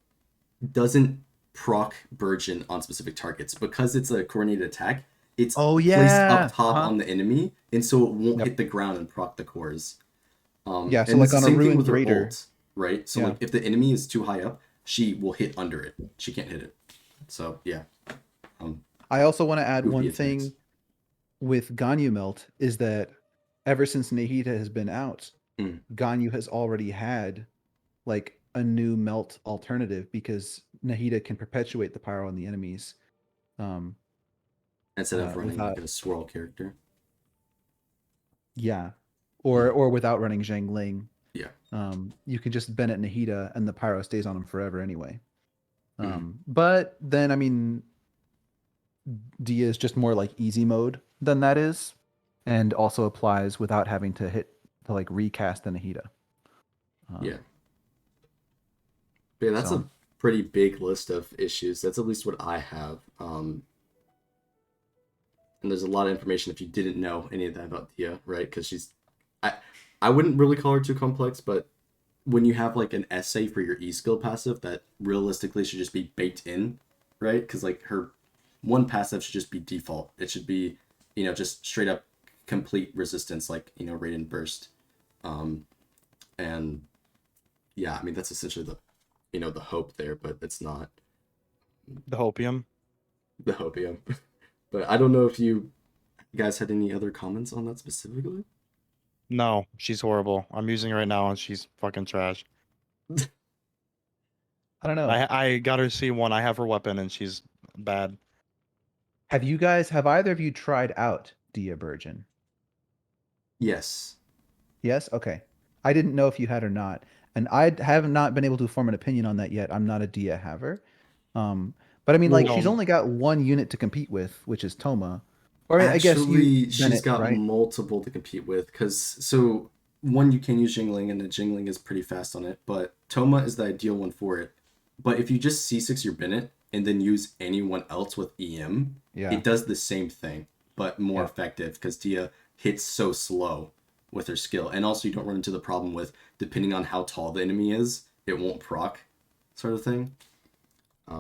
doesn't proc Burgeon on specific targets because it's a coordinated attack. It's placed up top on the enemy, and so it won't hit the ground and proc the cores. So like on a ruined raider, ult, right? So like if the enemy is too high up, she will hit under it. She can't hit it. So yeah. I also want to add one thing with Ganyu Melt is that ever since Nahida has been out, Ganyu has already had like a new melt alternative because Nahida can perpetuate the pyro on the enemies. Instead of running like a swirl character. Yeah. Or without running Zhang Ling. Yeah. You can just Bennett Nahida and the pyro stays on him forever anyway. But then, I mean, Dia is just more like easy mode than that is, and also applies without having to like recast the Nahida. Yeah, that's a pretty big list of issues. That's at least what I have. And there's a lot of information if you didn't know any of that about Dia, right? Because I wouldn't really call her too complex, but when you have like an essay for your E skill passive that realistically should just be baked in, right? Because like her one passive should just be default. It should be, just straight up complete resistance, like, Radiant Burst. And yeah, I mean, that's essentially the hope there, but it's not. The hopium. The hopium. But I don't know if you guys had any other comments on that specifically? No, she's horrible. I'm using her right now and she's fucking trash. I don't know. I got her C1. I have her weapon and she's bad. Have either of you tried out Dia Burgeon? Yes. Yes? Okay. I didn't know if you had or not. And I have not been able to form an opinion on that yet. I'm not a Dia haver. But I mean, like, Well, she's No, only got one unit to compete with, which is Toma. Or I guess you, actually, she's Bennett, got right? multiple to compete with. Because, so, one, you can use Jingling, and the Jingling is pretty fast on it, but Toma is the ideal one for it. But if you just C6 your Bennett, and then use anyone else with EM, Yeah. it does the same thing, but more Yeah. effective, because Dia hits so slow with her skill. And also, you don't run into the problem with, depending on how tall the enemy is, it won't proc, sort of thing.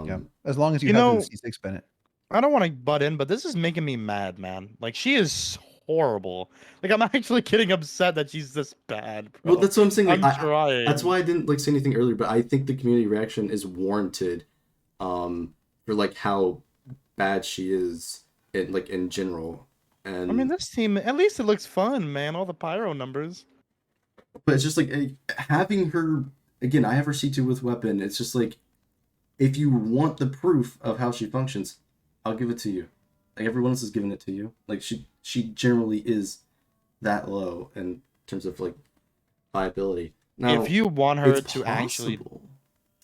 Yeah. As long as you You have the know, C6 Bennett. I don't want to butt in, but this is making me mad, man. Like she is horrible. Like I'm actually getting upset that she's this bad, Well, bro. that's what I'm saying. Like, I'm that's trying. why I didn't like say anything earlier. But I think the community reaction is warranted, for like how bad she is in like in general. I mean, And this team, at least it looks fun, man. All the pyro numbers. but it's just like having her again. I have her C2 with weapon. It's just like if you want the proof of how she functions, I'll give it to you. Like everyone else is giving it to you. Like she generally is that low in terms of like viability. If Now you want her it's to actually, possible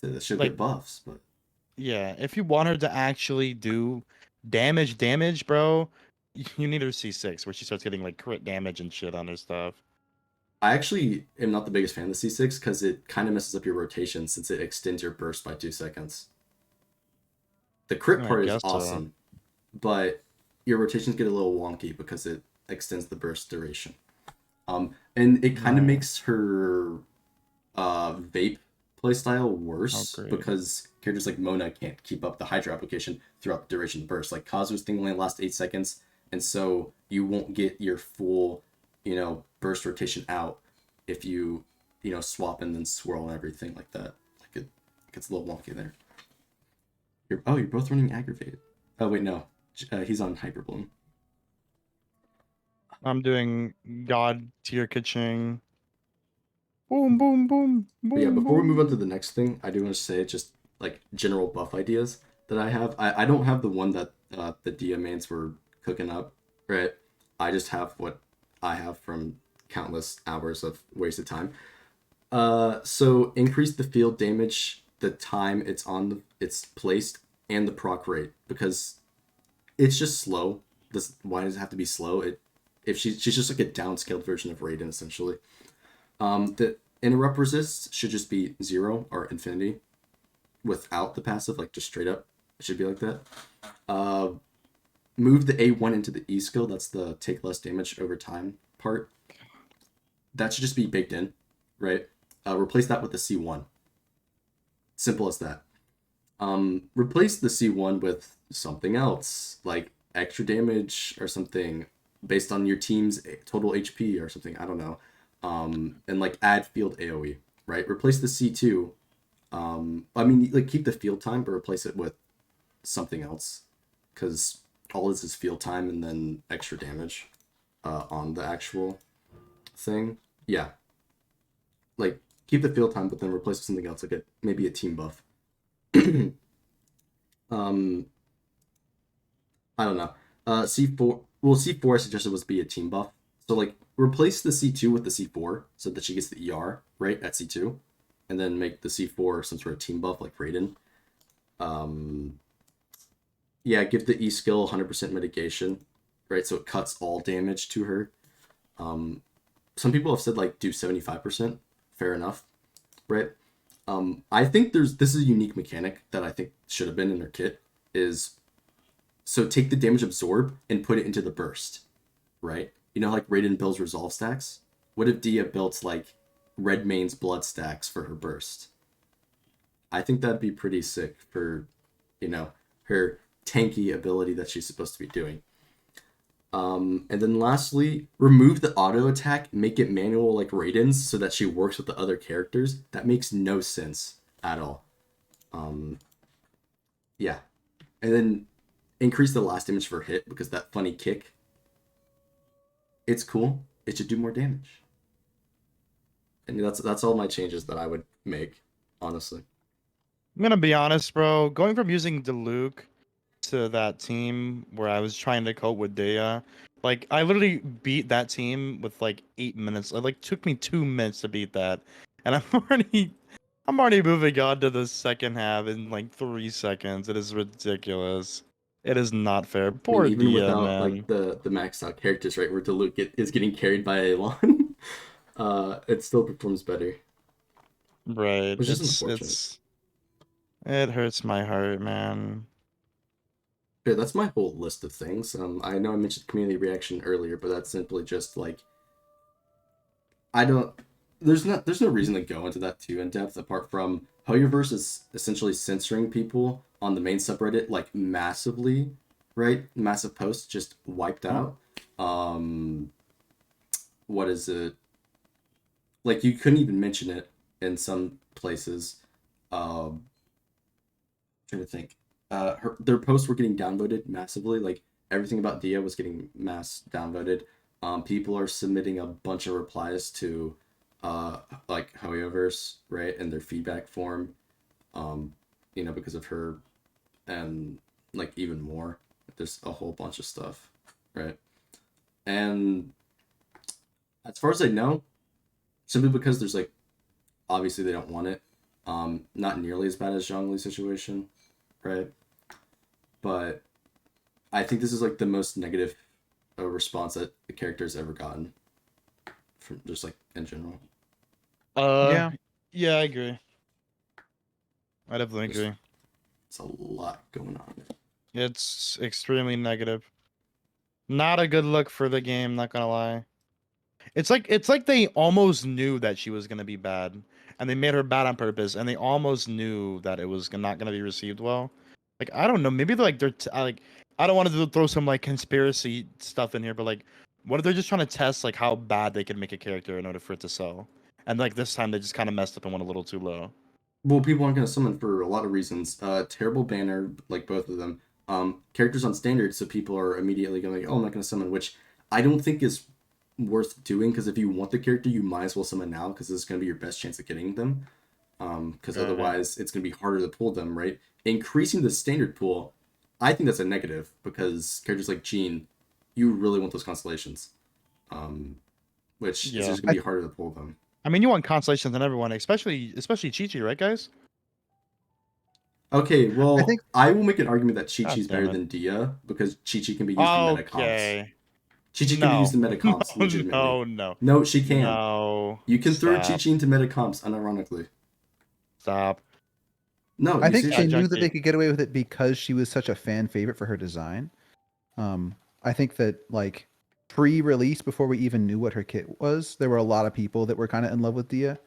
that she'll like, get buffs, but yeah, if you want her to actually do damage, bro, you need her C6 where she starts getting like crit damage and shit on her stuff. I actually am not the biggest fan of the C6 because it kind of messes up your rotation since it extends your burst by 2 seconds. The crit I part is guess so. awesome, but your rotations get a little wonky because it extends the burst duration. And it kind of Right. makes her vape playstyle Oh, worse great. because characters like Mona can't keep up the Hydra application throughout the duration of the burst. Like Kazu's thing only lasts 8 seconds, and so you won't get your full, burst rotation out if you, swap and then swirl and everything like that. Like it gets a little wonky there. You're both running aggravated. Oh wait, no, he's on Hyperbloom. I'm doing God tier Kaching. Boom, boom, boom, But yeah, boom, before we move on to boom. the next thing, I do want to say just like general buff ideas that I have. I don't have the one that the Dia mains were cooking up, right? I just have what I have from countless hours of wasted time. So increase the field damage, the time it's placed, and the proc rate because it's just slow. Why does it have to be slow? If she's just like a downscaled version of Raiden essentially. The interrupt resist should just be 0 or infinity without the passive, like just straight up. It should be like that. Uh, Move the A1 into the E skill. That's the take less damage over time part. That should just be baked in, right? Replace that with the C1. Simple as that. Replace the C1 with something else, like extra damage or something based on your team's total HP or something. I don't know. And like add field AoE, right? Replace the C2. I mean, like keep the field time, but replace it with something else, because all this is field time and then extra damage on the actual thing. Yeah, like keep the field time, but then replace with something else, like maybe a team buff. um, I don't know. C4. Well, C4 I suggested was be a team buff. So like replace the C2 with the C4 so that she gets the ER right at C2, and then make the C4 some sort of team buff like Raiden. Yeah, give the E skill 100% mitigation, right? So it cuts all damage to her. Some people have said like do 75%. Fair enough, right? I think this is a unique mechanic that I think should have been in their kit. Is so take the damage absorb and put it into the burst, right? You know, like Raiden builds resolve stacks. What if Dia built like Redmane's blood stacks for her burst? I think that'd be pretty sick for, her tanky ability that she's supposed to be doing. And then lastly, remove the auto attack, make it manual like Raiden's so that she works with the other characters. That makes no sense at all. Yeah. And then increase the last damage for hit because that funny kick, it's cool. It should do more damage. And that's all my changes that I would make, honestly. I'm gonna be honest, bro. Going from using Diluc to that team where I was trying to cope with Dehya, like I literally beat that team with like 8 minutes. It like took me 2 minutes to beat that, and I'm already moving on to the second half in like 3 seconds. It is ridiculous. It is not fair. I mean, Poor even Dehya, without like man. the maxed out characters, right, where is getting carried by Elon, it still performs better, Right. which is unfortunate. It hurts my heart, man. Yeah, that's my whole list of things. I know I mentioned community reaction earlier, but that's simply just like I don't. There's no reason to go into that too in depth apart from Hoyoverse is essentially censoring people on the main subreddit like massively, right? Massive posts just wiped out. Um, what is it? Like you couldn't even mention it in some places. Trying to think. Their posts were getting downvoted massively. Like everything about Dia was getting mass downvoted. People are submitting a bunch of replies to, like Hoyoverse, right, in their feedback form. Because of her, and like even more. There's a whole bunch of stuff, right? And as far as I know, simply because there's like obviously they don't want it. Not nearly as bad as Zhongli's situation, right? But I think this is like the most negative response that the character's ever gotten from just like in general. Uh, Yeah. yeah, I agree. I definitely There's, agree. it's a lot going on. It's extremely negative. Not a good look for the game, not gonna lie. It's like they almost knew that she was gonna be bad, and they made her bad on purpose, and they almost knew that it was not gonna be received well. Like I don't know, maybe like I don't want to throw some like conspiracy stuff in here, but like what if they're just trying to test like how bad they can make a character in order for it to sell, and like this time they just kind of messed up and went a little too low. Well, people aren't going to summon for a lot of reasons. Terrible banner, like both of them. Characters on standard, so people are immediately going like, "Oh, I'm not going to summon," which I don't think is worth doing because if you want the character, you might as well summon now because this is going to be your best chance of getting them. Because Right. otherwise, it's going to be harder to pull them, right? Increasing the standard pool, I think that's a negative because characters like Jean, you really want those constellations, which is Yeah. just going to be harder to pull them. I mean, you want constellations on everyone, especially Chi-Chi, right, guys? Okay, I well, think I will make an argument that Chi God Chi's damn better it. than Dia because Chi Chi can be used in meta comps. Okay. Chi Chi can be used No. in meta No, comps legitimately. no, no. No, she can. No. You can throw Chi Stop. Chi into meta comps unironically. Stop. No, I you think they seriously. knew that they StatJunkie. could get away with it because she was such a fan favorite for her design. I think that like pre-release, before we even knew what her kit was, there were a lot of people that were kind of in love with Dia.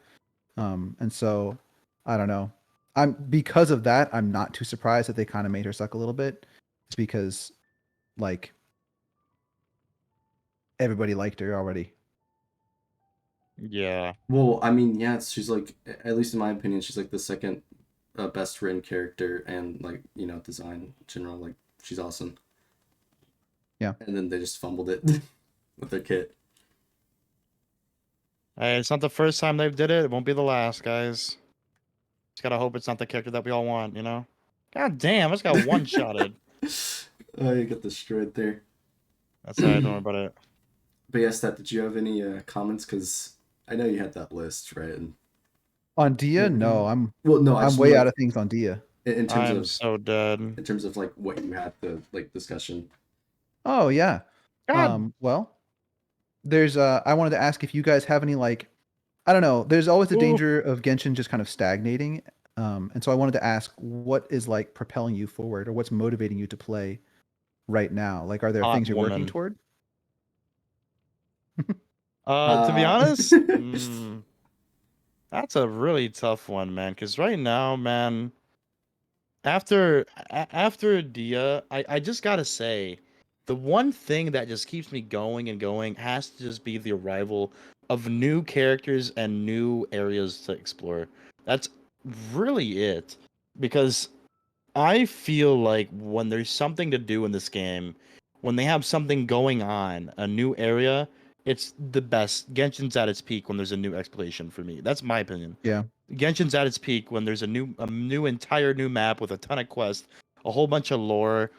And so I don't know. I'm because of that, I'm not too surprised that they kind of made her suck a little bit. It's because like everybody liked her already. Yeah. Well, I mean, yeah, she's like, at least in my opinion, she's like the second best written character and like design in general. Like she's awesome. Yeah. And then they just fumbled it with their kit. Hey, it's not the first time they've did it. It won't be the last, guys. Just gotta hope it's not the character that we all want, you know? God damn, I just got one-shotted. Oh, you got destroyed there. That's alright, don't worry about it. But yes, that did you have any comments? Because I know you had that list, right? And On Dia, no, well, no, I I'm just mean way out like of things on Dia. in terms I'm of so dead. like what you had the like discussion. Oh yeah. God. Well, there's I wanted to ask if you guys have any like I don't know, there's always the Ooh. danger of Genshin just kind of stagnating. And so I wanted to ask what is like propelling you forward or what's motivating you to play right now? Like are there Hot things you're working woman. toward? To be Uh, honest, that's a really tough one, man. Because right now, man, after Dia, I just gotta say, the one thing that just keeps me going and going has to just be the arrival of new characters and new areas to explore. That's really it. Because I feel like when there's something to do in this game, when they have something going on, a new area, it's the best. Genshin's at its peak when there's a new exploration for me. That's my opinion. Yeah. Genshin's at its peak when there's a new entire new map with a ton of quests, a whole bunch of lore,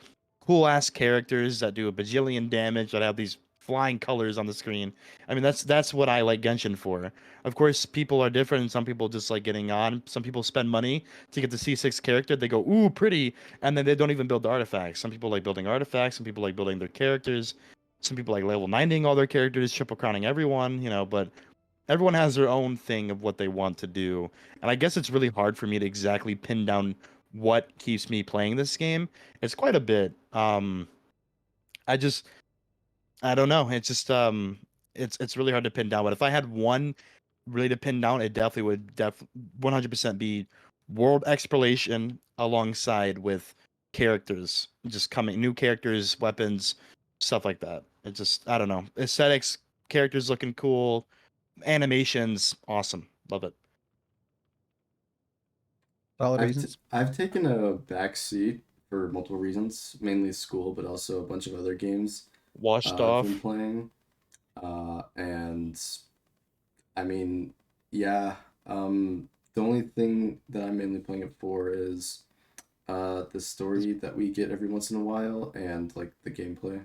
cool ass characters that do a bajillion damage that have these flying colors on the screen. I mean that's what I like Genshin for. Of course, people are different and some people just like getting on. Some people spend money to get the C6 character. They go, "Ooh, pretty." And then they don't even build the artifacts. Some people like building artifacts, some people like building their characters. Some people like level 90ing all their characters, triple crowning everyone, but everyone has their own thing of what they want to do. And I guess it's really hard for me to exactly pin down what keeps me playing this game. It's quite a bit. I just I don't know. It's just it's really hard to pin down. But if I had one really to pin down, it definitely would 100% be world exploration alongside with characters just coming, new characters, weapons, stuff like that. It just I don't know. Aesthetics, characters looking cool, animations, awesome. Love it. Solid reasons. I've taken a back seat for multiple reasons, mainly school, but also a bunch of other games Washed I've been off. playing. And I mean, yeah, the only thing that I'm mainly playing it for is the story that we get every once in a while and like the gameplay.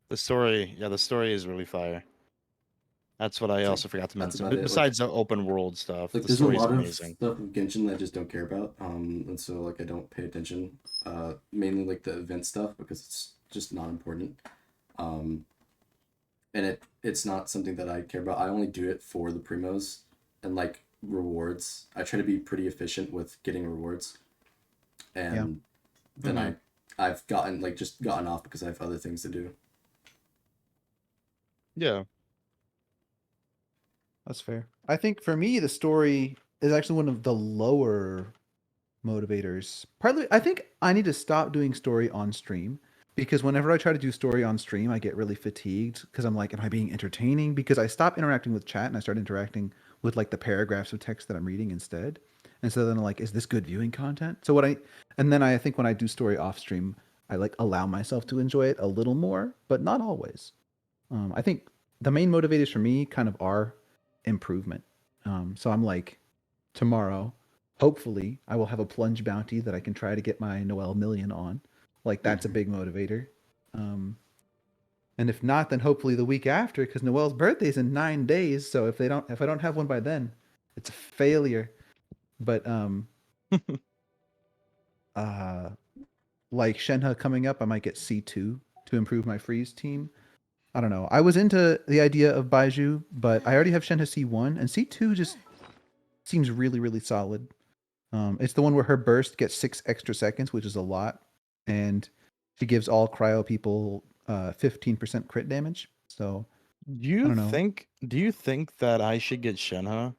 The story, yeah, the story is really fire. That's what I It's like also forgot to that's mention. about it. Besides the open world stuff, Like the there's a story is lot of amazing. stuff with Genshin that I just don't care about. And so like I don't pay attention. Mainly like the event stuff because it's just not important. Um, and it's not something that I care about. I only do it for the primos and like rewards. I try to be pretty efficient with getting rewards, Yeah. and then I've gotten like just gotten off because I have other things to do. Yeah. That's fair. I think for me, the story is actually one of the lower motivators. Partly, I think I need to stop doing story on stream because whenever I try to do story on stream, I get really fatigued because I'm like, am I being entertaining? Because I stop interacting with chat and I start interacting with like the paragraphs of text that I'm reading instead. And so then I'm like, is this good viewing content? And then I think when I do story off stream, I like allow myself to enjoy it a little more, but not always. I think the main motivators for me kind of are improvement. So I'm like, tomorrow, hopefully, I will have a plunge bounty that I can try to get my Noel million on. Like that's a big motivator. Um, and if not, then hopefully the week after, because Noel's birthday is in 9 days. So if I don't have one by then, it's a failure. But uh, like Shenhe coming up, I might get C2 to improve my freeze team. I don't know. I was into the idea of Baiju, but I already have Shenhe C1, and C2 just seems really, really solid. It's the one where her burst gets 6 extra seconds, which is a lot, and she gives all cryo people 15% crit damage. So I don't know. Do you think that I should get Shenhe?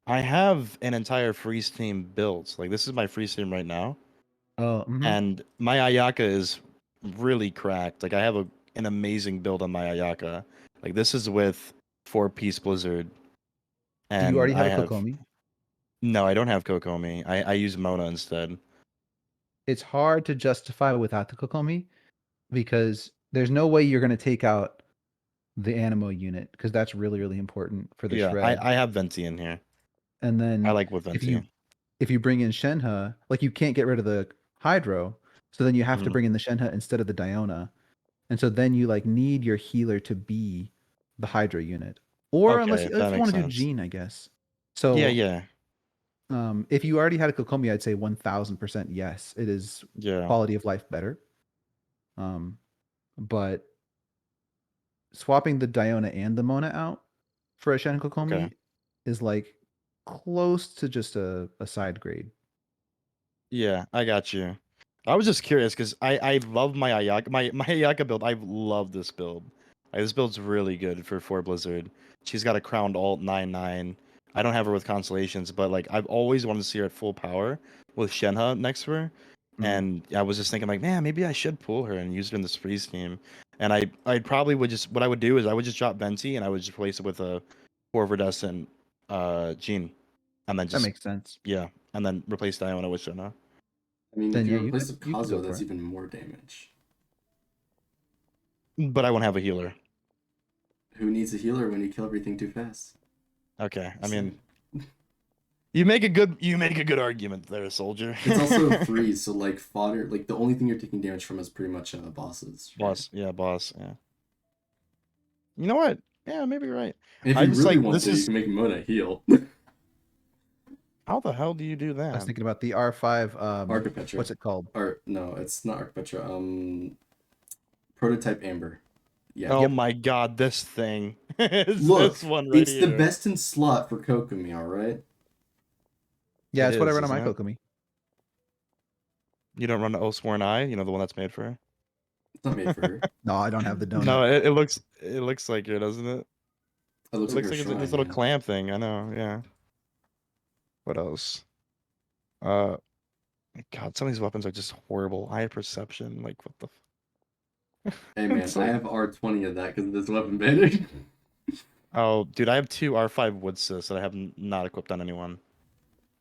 I have an entire freeze team built. Like this is my freeze team right now. Oh, And my Ayaka is really cracked. Like I have an amazing build on my Ayaka. Like this is with 4-piece Blizzard. do you And already I have a have Kokomi? no, I don't have Kokomi. I use Mona instead. It's hard to justify without the Kokomi because there's no way you're going to take out the Animo unit because that's really, really important for the Yeah, shred. I have Venti in here. And I then like with if Venti. you bring in Shenhe, like you can't get rid of the Hydro, so then you have to Mhm. bring in the Shenhe instead of the Diona. And so then you like need your healer to be the Hydra unit. Or unless Okay, you that if you makes want to do sense. Gene, I guess. Yeah, So yeah, if you already had a Kokomi, I'd say 1000% yes. It is yeah. quality of life better. But swapping the Diona and the Mona out for a Shen Okay. Kokomi is like close to just a side grade. Yeah, I got you. I was just curious because I love my Ayaka my Ayaka build. I love this build. Like, this build's really good for Blizzard. She's got a crowned alt 9/9. I don't have her with constellations, but like I've always wanted to see her at full power with Shenhe next to her. Mhm. And I was just thinking like, man, maybe I should pull her and use her in this freeze team. And I probably would just what I would do is I would just drop Venti and I would just replace it with a Corvidescent Gene. And then That just makes sense. yeah, and then replace Diona with Shenhe. I mean, if Then yeah, you replace with you could go Kazuo, for that's it. even more damage. But I won't have a healer. Who needs a healer when you kill everything too fast? Okay, I mean, you make a good argument there, soldier. It's also a freeze, so like fodder, like the only thing you're taking damage from is pretty much bosses. Right? Boss, yeah, boss, yeah. You know what? Yeah, maybe you're right. If I you just really like want this to, you is can make Mona heal. how the hell do you do I was that? thinking about the R5. Archipetra. What's it called? Or no, it's not Archipetra. Prototype Amber. Yeah. Oh Yep. my god, this thing. It's Look, this one right it's the here. best in slot for Kokomi, alright? Yeah, It it's what I is, run on my isn't it? Kokomi. You don't run the Oathsworn Eye, you know, the one that's made for her? It's not made for her. No, I don't have the donut. No, it looks like it, doesn't it? It It looks looks like like her it's like this shrine, little yeah. clamp thing. I know, yeah. What else? Uh, God, some of these weapons are just horrible. Eye perception, like what the? Hey man, It's I like, have R20 of that because of this weapon baiting. oh, dude, I have 2 R5 wood cysts that I have not equipped on anyone.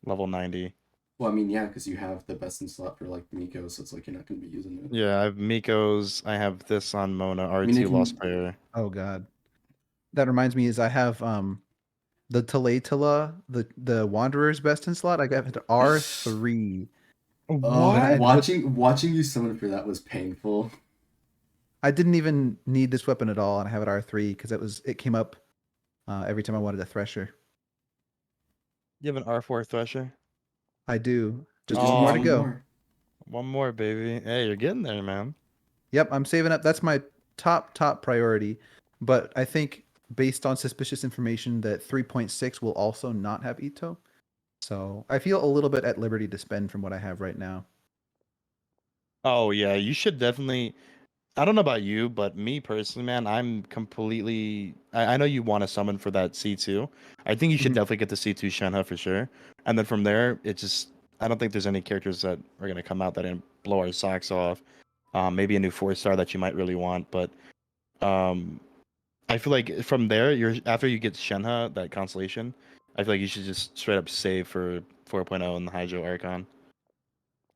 Level 90. Well, I mean, yeah, because you have the best in slot for like Miko, so it's like you're not going to be using it. Yeah, I have Miko's. I have this on Mona. mean, R2 if Lost you- Prayer. Oh god. That reminds me is I have the Talatala, the Wanderer's best in slot. I got it to R3. What? Watching you summon for that was painful. I didn't even need this weapon at all, and I have it R3 because it came up every time I wanted a Thresher. You have an R4 Thresher? I do. Just Just one more Oh, to one go. more. One more, baby. Hey, you're getting there, man. Yep, I'm saving up. That's my top priority. But I think based on suspicious information that 3.6 will also not have Ito. So I feel a little bit at liberty to spend from what I have right now. Oh yeah, you should definitely. I don't know about you, but me personally, man, I'm completely. I know you want to summon for that C2. I think you should Mhm. definitely get the C2 Shenhe for sure. And then from there, it just. I don't think there's any characters that are going to come out that didn't blow our socks off. Maybe a new 4-star that you might really want, but I feel like from there, you're after you get Shenhe, that constellation, I feel like you should just straight up save for 4.0 and the Hydro Archon.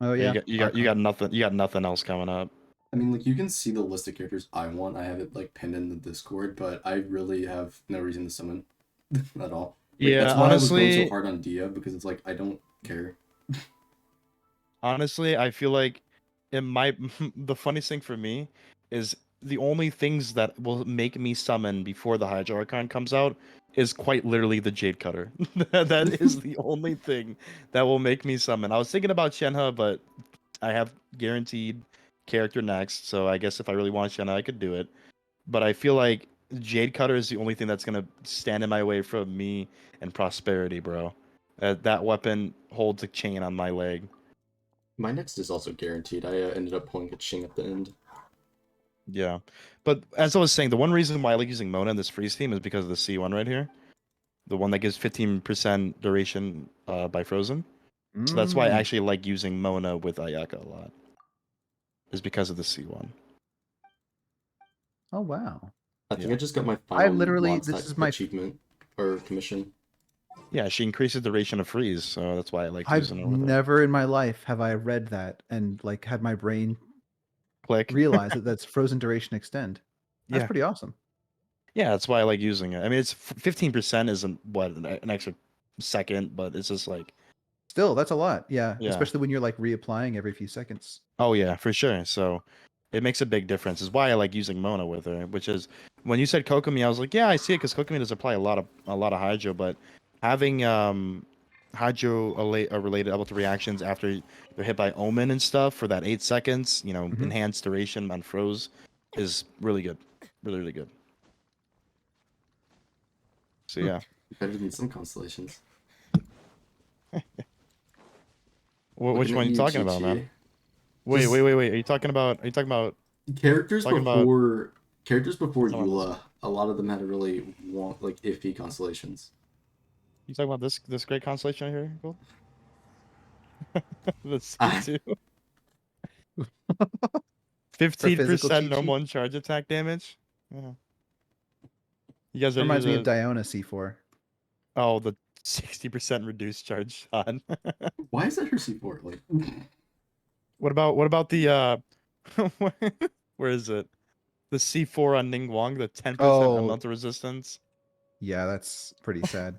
Oh Yeah, yeah. you got nothing. You got nothing else coming up. I mean, like, you can see the list of characters I want. I have it, like, pinned in the Discord, but I really have no reason to summon at all. Like, Yeah, that's why I was going so honestly, hard on Dia, because it's like, I don't care. honestly, I feel like it might. The funniest thing for me is the only things that will make me summon before the Hydro Archon comes out is quite literally the Jade Cutter. That is the only thing that will make me summon. I was thinking about Shenhe, but I have guaranteed character next, so I guess if I really want Shenhe, I could do it. But I feel like Jade Cutter is the only thing that's gonna stand in my way from me and prosperity, bro. That weapon holds a chain on my leg. My next is also guaranteed. I ended up pulling a Ching at the end. Yeah, but as I was saying, the one reason why I like using Mona in this freeze theme is because of the C1 right here, the one that gives 15% duration by Frozen. So that's why I actually like using Mona with Ayaka a lot. Is because of the C1. Oh wow. I think Yeah. I just got my I final literally Mondstadt this is my achievement or commission. Yeah, she increases duration of freeze, so that's why I like I've using her with her. never in my life have I read that and like had my brain Click. realize that that's frozen duration extend. That's Yeah. pretty awesome. Yeah, that's why I like using it. I mean, it's 15% isn't what an extra second, but it's just like, Still, that's a lot. Yeah, yeah. especially when you're like reapplying every few seconds. Oh yeah, for sure. So it makes a big difference. Is why I like using Mona with her. Which is when you said Kokomi, I was like, yeah, I see it because Kokomi does apply a lot of Hydro, but having Hydro related elemental reactions after they're hit by Omen and stuff for that 8 seconds, you know, Mhm. enhanced duration on Froze is really good, really good. So yeah. Better than some constellations. Which Looking one at are you talking about, Chi-Chi. man? Wait. Just- Are you talking about? Characters Talking about- before Talking about Eula, a lot of them had really like iffy constellations. You talking about this great constellation right here? Cool. The Ah. C2. physical 15% Chi-Chi? normal and charge attack damage. Yeah. You guys ready Reminds me to? of Diona C4. Oh, the 60% reduced charge shot. Why is that her C4? Like, What about the where is it? The C4 on Ningguang, the 10% Oh. elemental resistance. Yeah, that's pretty sad.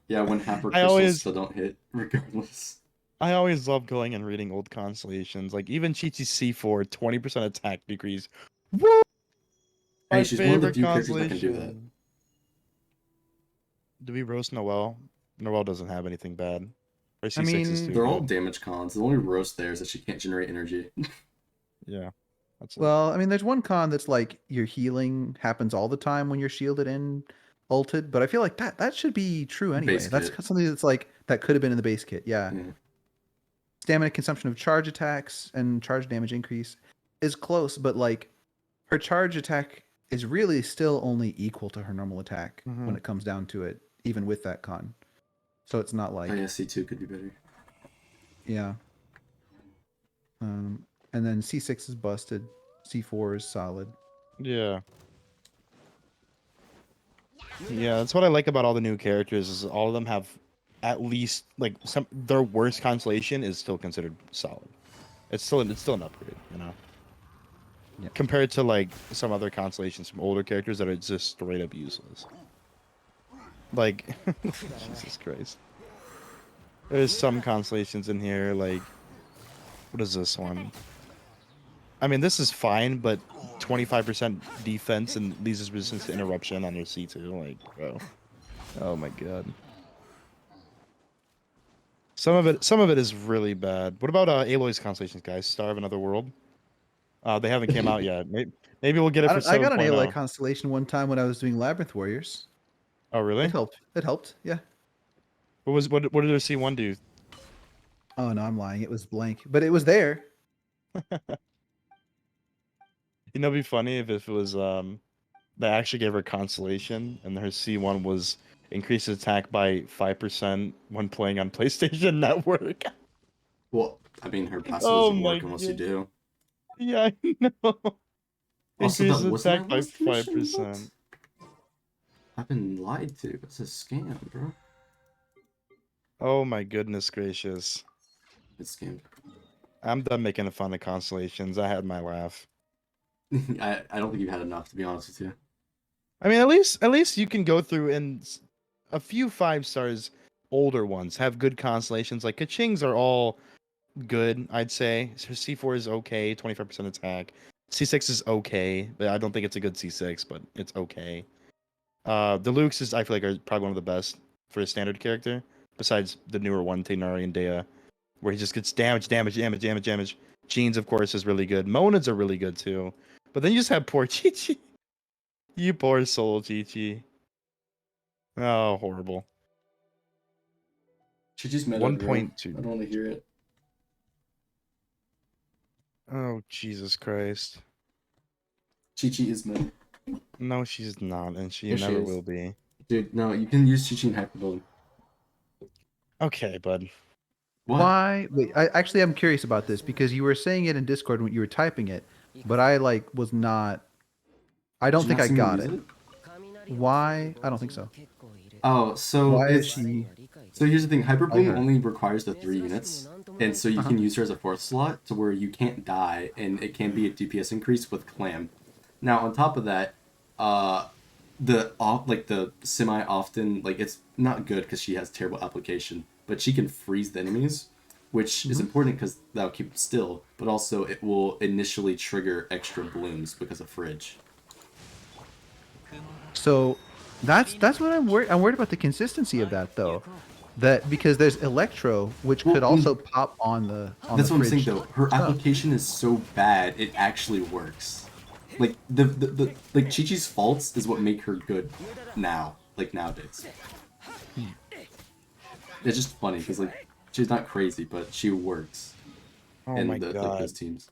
Yeah, when Happer I crystals always- still don't hit, regardless. I always love going and reading old constellations. Like even Chi-Chi's C4, 20% attack decrease. Woo! Hey, My she's one of the favorite few characters that can do that. constellation. Do we roast Noelle? Noelle doesn't have anything bad. Her C6 is mean, too They're all good. damage cons. The only roast there is that she can't generate energy. Yeah. That's it. Well, I mean, there's one con that's like your healing happens all the time when you're shielded and ulted, but I feel like that should be true anyway. Base That's kit. something that's like that could have been in the base kit. Yeah. Yeah. Stamina consumption of charge attacks and charge damage increase is close, but like her charge attack is really still only equal to her normal attack when it comes down to it, even with that con. So it's not like Oh yeah, C2 could be better. yeah. And then C6 is busted, C4 is solid. Yeah. Yeah, that's what I like about all the new characters is all of them have at least like some their worst constellation is still considered solid. It's still an upgrade, you know. Yeah. Compared to like some other constellations from older characters that are just straight up useless. Like Jesus Christ. There's some constellations in here like what is this one? I mean, this is fine, but 25% defense and loses resistance to interruption on your C2. Like, bro. Oh my god. Some of it is really bad. What about Aloy's constellations, guys? Star of Another World? They haven't came out yet. Maybe we'll get it for 7.0. I got an Aloy constellation one time when I was doing Labyrinth Warriors. Oh, really? It helped. It helped. Yeah. What did their C1 do? Oh no, I'm lying. It was blank, but it was there. You know, it'd be funny if it was they actually gave her constellation and her C1 was increased attack by 5% when playing on PlayStation Network. Well, I mean, her passive Oh doesn't my work unless you God. do. Yeah, I know. Also, Increase that wasn't attack my by last mission, 5%. I've been lied to. It's a scam, bro. Oh my goodness gracious. It's a scam. I'm done making fun of constellations. I had my laugh. I don't think you've had enough, to be honest with you. I mean, at least you can go through and a few 5 stars, older ones have good constellations. Like Kaching's are all good, I'd say. Her C4 is okay, 25% attack. C6 is okay, but I don't think it's a good C6, but it's okay. The Lukes is I feel like are probably one of the best for a standard character, besides the newer one, TLDR Dehya, where he just gets damage. Jeans, of course, is really good. Monads are really good too. But then you just have poor Chi-Chi. You poor soul, Chi-Chi. Oh, horrible. Chi-Chi's meta, bro. 1.2. I don't want to hear it. Oh, Jesus Christ. Chi-Chi is meta. No, she's not, and she Yes, she never is. will be. Dude, no, you can use Chi-Chi in hyperbuilding. Okay, bud. What? Why? Wait, I actually am curious about this because you were saying it in Discord when you were typing it, but I like was not. I don't Did you think not I see me got use it. Why? I don't think so. Oh, so Why is it's she? so here's the thing. Hyperbloom heard. only requires the 3 units, and so you can use her as a 4th slot to where you can't die, and it can be a DPS increase with Clam. Now on top of that, the semi often it's not good because she has terrible application, but she can freeze the enemies, which is important because that'll keep them still, but also it will initially trigger extra blooms because of Fridge. So that's what I'm worried. I'm worried about the consistency of that though. That because there's Electro, which could also pop on the That's the what I'm saying fridge though. Her stuff. application is so bad it actually works. Like the Chi-Chi's faults is what make her good now, nowadays. It's just funny because she's not crazy, but she works Oh in my god. those teams.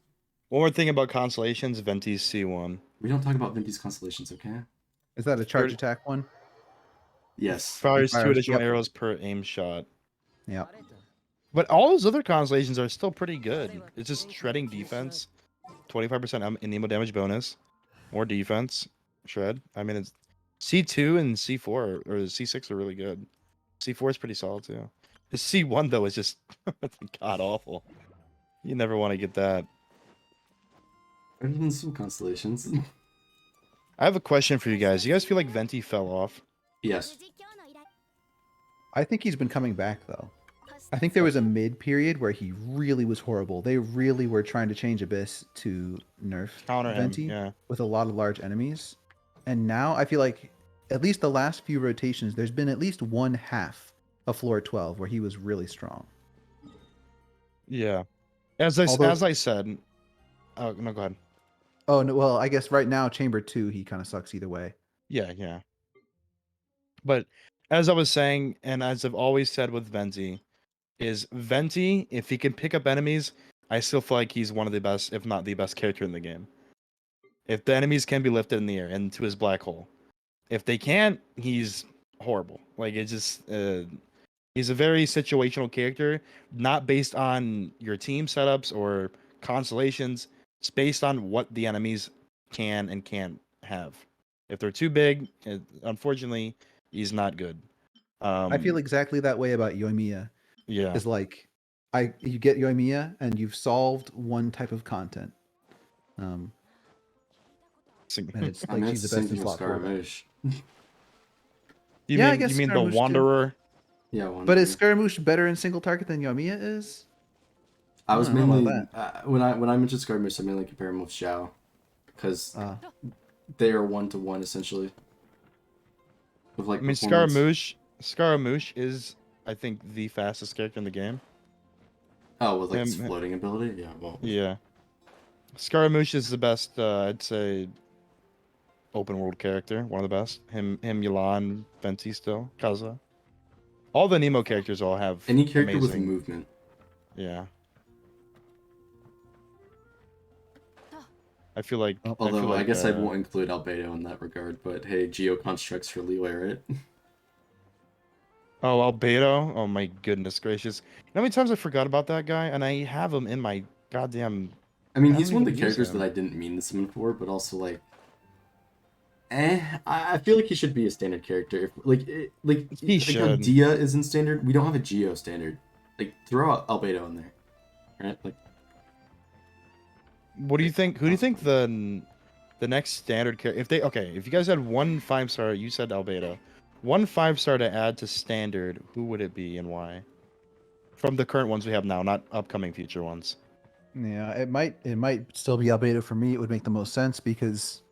One more thing about constellations, Venti's C1. We don't talk about Vimpi's constellations, okay? Is that a charge Third- attack one? Yes. Fires 2 Fires, additional yep. arrows per aim shot. Yeah. But all those other constellations are still pretty good. It's just shredding defense, 25% enable damage bonus, more defense, shred. I mean, it's C2 and C4 or C6 are really good. C4 is pretty solid too. The C1 though is just god awful. You never want to get that. Better than some constellations. I have a question for you guys. You guys feel like Venti fell off? Yes. I think he's been coming back though. I think there was a mid period where he really was horrible. They really were trying to change Abyss to nerf Counter him, Venti yeah. with a lot of large enemies. And now I feel like at least the last few rotations, there's been at least one half of floor 12 where he was really strong. Yeah. Although- As I said, oh no, go ahead. Oh no, well, I guess right now Chamber 2 he kind of sucks either way. Yeah. But as I was saying, and as I've always said with Venti, is Venti, if he can pick up enemies, I still feel like he's one of the best, if not the best character in the game. If the enemies can be lifted in the air into his black hole. If they can't, he's horrible. Like, it's just, he's a very situational character, not based on your team setups or constellations. It's based on what the enemies can and can't have. If they're too big, unfortunately, he's not good. I feel exactly that way about Yoimiya. Yeah. Is like you get Yoimiya and you've solved one type of content. And it's like she's the best in slot 4. Scaramouche. I guess you mean the Scaramouche too. Wanderer? Yeah, one. But is Scaramouche better in single target than Yoimiya is? I was I don't know mainly about when I mentioned Scaramouche, I mainly compare him with Xiao, because they are 1-to-1 essentially. With like I mean, Scaramouche is, I think, the fastest character in the game. Oh, with like his floating ability, yeah. Well, yeah. Scaramouche is the best, I'd say, open world character. One of the best. Him, Yelan, Venti still, Kaza. All the Nemo characters all have any character with amazing... movement. Yeah. I feel like. Although I guess I won't include Albedo in that regard, but hey, Geo constructs for leeway, right? Oh, Albedo? Oh my goodness gracious! You know how many times I forgot about that guy, and I have him in my goddamn. I mean, he's one of the characters that I didn't mean to summon for, but also like, I feel like he should be a standard character. If He like how should. Dia is in standard, we don't have a Geo standard. Like throw out Albedo in there, right? Like. What do you think? Who do you think the next standard character? If you guys had one 5-star, you said Albedo. One 5-star to add to standard, who would it be and why? From the current ones we have now, not upcoming future ones. Yeah, it might still be Albedo for me. It would make the most sense because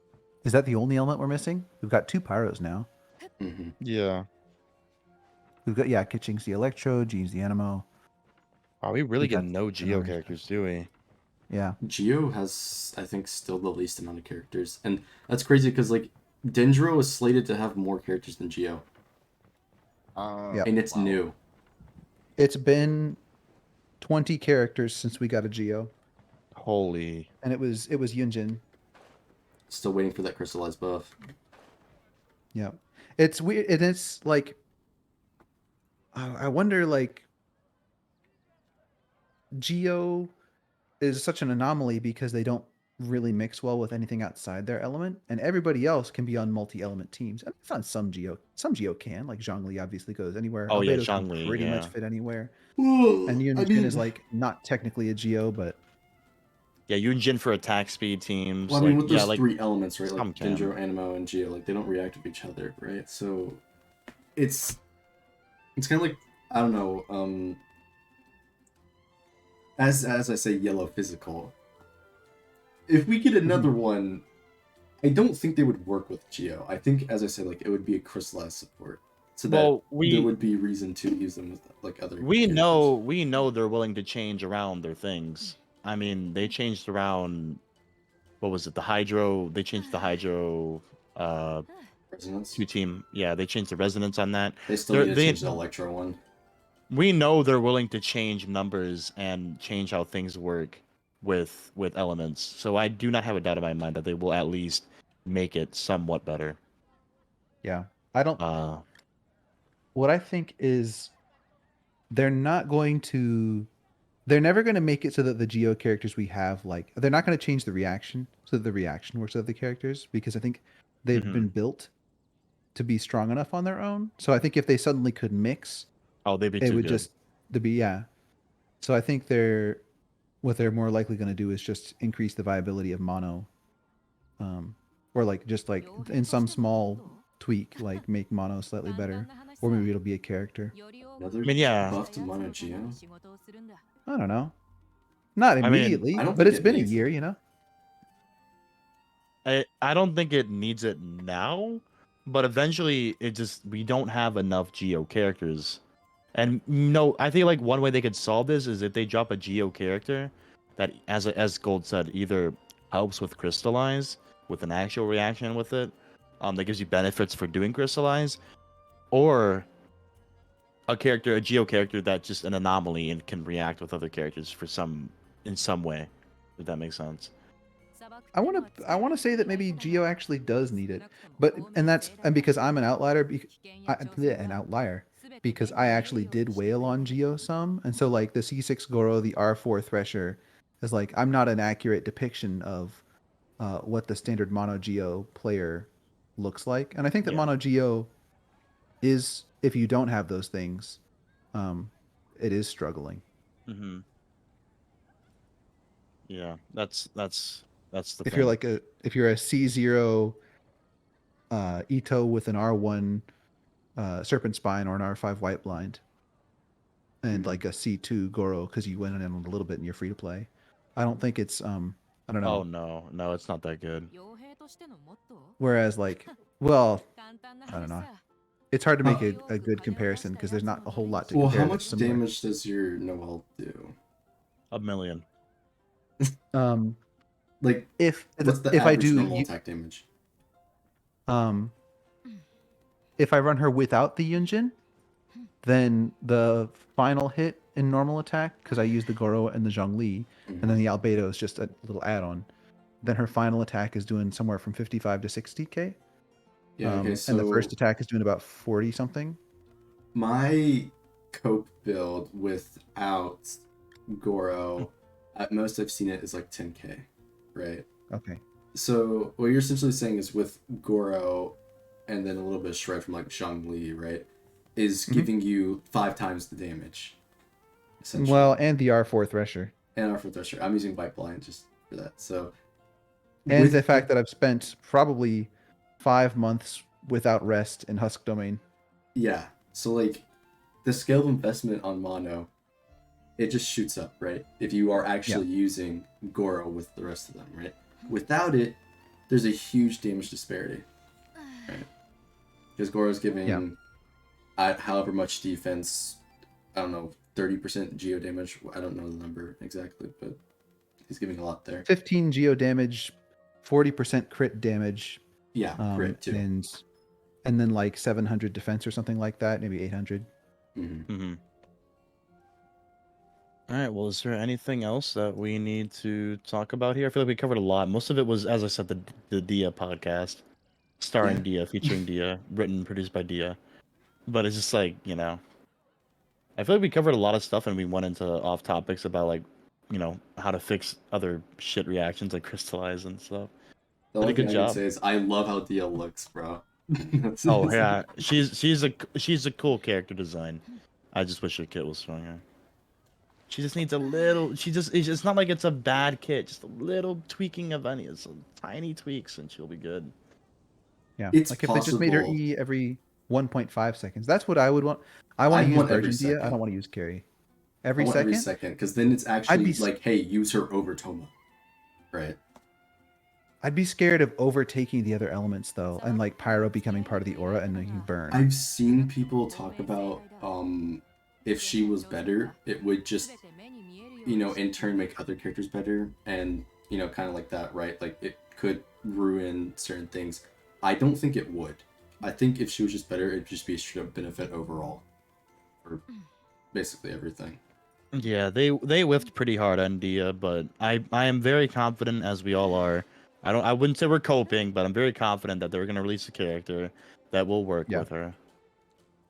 is that the only element we're missing? We've got 2 Pyros now. Mm-hmm. Yeah. We've got Kitching's the Electro, Gene's the Animo. Oh, we really We get got no Geo characters, do we? Yeah. Geo has, I think, still the least amount of characters, and that's crazy because like Dendro is slated to have more characters than Geo. Yeah. And it's new. It's been 20 characters since we got a Geo. Holy. And it was Yunjin. Still waiting for that crystallized buff. Yeah. It's weird, and it's like I wonder like Geo is such an anomaly because they don't really mix well with anything outside their element, and everybody else can be on multi-element teams. And it's not some Geo can, like Zhongli obviously goes anywhere. Oh yeah, Albedo can Zhongli, pretty yeah. much fit anywhere. Well, And Yunjin is like not technically a Geo, but Yeah, Yunjin for attack speed teams. well, I mean, like, with those yeah, like 3 elements, right? Like some can. Dendro, Animo, and Geo, like they don't react with each other, right? So it's kind of like, I don't know. As I say, yellow physical. If we get another one, I don't think they would work with Geo. I think, as I said, like it would be a crystallized support, so that there would be reason to use them with like other. We characters. know they're willing to change around their things. I mean, they changed around. What was it? The Hydro. They changed the Hydro. Resonance. 2 team. Yeah, they changed the resonance on that. They still need to change the Electro one. We know they're willing to change numbers and change how things work with elements. So I do not have a doubt in my mind that they will at least make it somewhat better. yeah. I don't what I think is they're never going to make it so that the Geo characters we have, like, they're not going to change the reaction so that the reaction works with the characters, because I think they've been built to be strong enough on their own. So I think if they suddenly could mix, Oh, they'd be it too would good. just to be, yeah. So I think they're what they're more likely going to do is just increase the viability of mono, or like just like in some small tweak, like make mono slightly better, or maybe it'll be a character. Another I mean, yeah. buff to Mono Geo? I don't know. Not I mean, immediately, I don't but think it's it been a needs year, it. you know. I don't think it needs it now, but eventually we don't have enough Geo characters. And no, I think like one way they could solve this is if they drop a Geo character that, as Gold said, either helps with Crystallize with an actual reaction with it, that gives you benefits for doing Crystallize, or a Geo character that's just an anomaly and can react with other characters in some way, if that makes sense. I want to say that maybe Geo actually does need it, and because I'm an outlier, an outlier, because I actually did whale on Geo some, and so like the C6 Goro, the R4 Thresher, is like I'm not an accurate depiction of what the standard Mono Geo player looks like, and I think that Yeah. Mono Geo is, if you don't have those things, it is struggling. Mm-hmm. Yeah, that's the If thing. you're a C0 Ito with an R1 Serpent Spine or an R5 White Blind, and like a C2 Goro because you went in a little bit and you're free to play. I don't think it's I don't know. Oh no, it's not that good. Whereas like, well, I don't know. It's hard to make a good comparison because there's not a whole lot to Well, compare. how that's much similar. damage does your Noel do? 1 million. Like, If what's the if I average do normal attack damage? If I run her without the Yunjin, then the final hit in normal attack, because I use the Goro and the Zhongli, and then the Albedo is just a little add-on, then her final attack is doing somewhere from 55 to 60k. Yeah, okay, so and the first attack is doing about 40 something. My cope build without Goro, at most I've seen it is like 10k, right? Okay. So what you're essentially saying is with Goro and then a little bit of shred from like Zhongli, right, is giving you 5 times the damage. Essentially. Well, and the R4 Thresher. And R4 Thresher. I'm using White Blind just for that. So And the fact that I've spent probably 5 months without rest in Husk Domain. Yeah. So like the scale of investment on mono, it just shoots up, right? If you are actually using Goro with the rest of them, right? Without it, there's a huge damage disparity, right? Because Goro's giving however much defense, I don't know, 30% geo damage. I don't know the number exactly, but he's giving a lot there. 15 geo damage, 40% crit damage. Yeah, crit too. And then like 700 defense or something like that, maybe 800. All right, well, is there anything else that we need to talk about here? I feel like we covered a lot. Most of it was, as I said, the Dehya podcast, starring Dehya, featuring Dehya, written, produced by Dehya. But it's just like, you know, I feel like we covered a lot of stuff and we went into off topics about like, you know, how to fix other shit reactions like crystallize and stuff. The only thing I can say is I love how Dehya looks, bro. Oh yeah, she's a cool character design. I just wish her kit was stronger. She just needs a little. It's not like it's a bad kit. Just a little tweaking of any, some tiny tweaks, and she'll be good. Yeah, it's like if they just made her E every 1.5 seconds, that's what I would want. I want to use Virgin Dehya. I don't want to use Carry. Every second, because then it's actually like, hey, use her over Toma, right? I'd be scared of overtaking the other elements though, and like Pyro becoming part of the aura and making burn. I've seen people talk about if she was better, it would just, you know, in turn make other characters better, and you know, kind of like that, right? Like it could ruin certain things. I don't think it would. I think if she was just better, it'd just be a straight up benefit overall for basically everything. Yeah, they whiffed pretty hard on Dehya, but I am very confident, as we all are. I wouldn't say we're coping, but I'm very confident that they're gonna release a character that will work with her.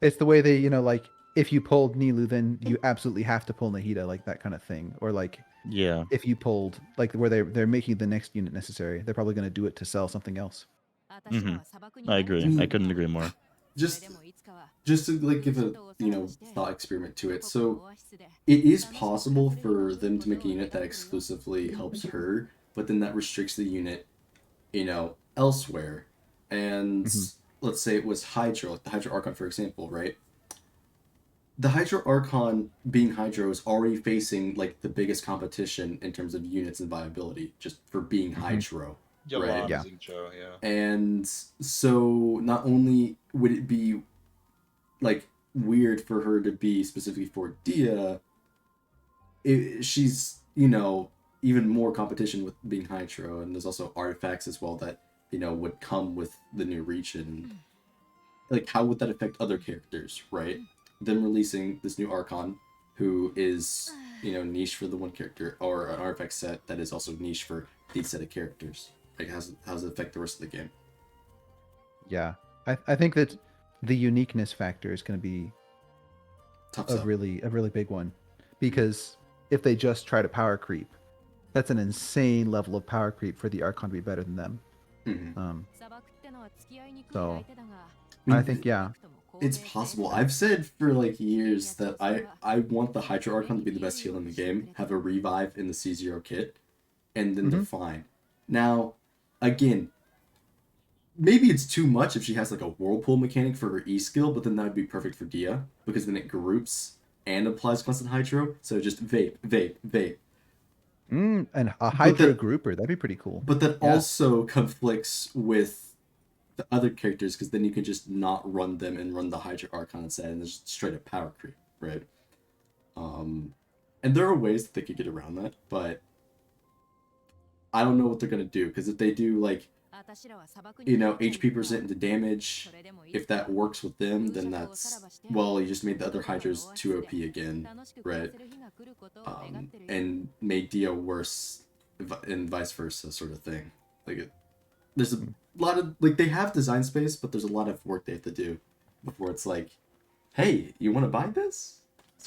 It's the way they, you know, like if you pulled Nilu, then you absolutely have to pull Nahida, like that kind of thing. Or like, if you pulled like where they're making the next unit necessary, they're probably gonna do it to sell something else. I agree. I couldn't agree more. just to like give a thought experiment to it. So it is possible for them to make a unit that exclusively helps her, but then that restricts the unit, elsewhere. And let's say it was Hydro, like the Hydro Archon, for example, right? The Hydro Archon, being Hydro, is already facing like the biggest competition in terms of units and viability, just for being Hydro. Right? Yeah. And so not only would it be like weird for her to be specifically for Dehya, she's even more competition with being Hydro, and there's also artifacts as well that would come with the new region. Like, how would that affect other characters, right? Them releasing this new Archon, who is niche for the one character, or an artifact set that is also niche for these set of characters. Like, how does it affect the rest of the game? Yeah, I think that the uniqueness factor is going to be Tough a sell. really big one, because if they just try to power creep, that's an insane level of power creep for the Archon to be better than them. So I think it's possible. I've said for like years that I want the Hydro Archon to be the best heal in the game, have a revive in the C0 kit, and then define. Now, again, maybe it's too much if she has like a whirlpool mechanic for her E skill, but then that would be perfect for Dehya, because then it groups and applies constant Hydro, so just vape. And a Hydro grouper, that'd be pretty cool. But that also conflicts with the other characters, because then you can just not run them and run the Hydro Archon instead, and there's straight up power creep, right? And there are ways that they could get around that, but I don't know what they're gonna do, because if they do like HP percent into damage, if that works with them, then that's, well, you just made the other Hydras too OP again, right? And made Dehya worse, and vice versa, sort of thing. Like, there's a lot of, like, they have design space, but there's a lot of work they have to do before it's like, hey, you want to buy this?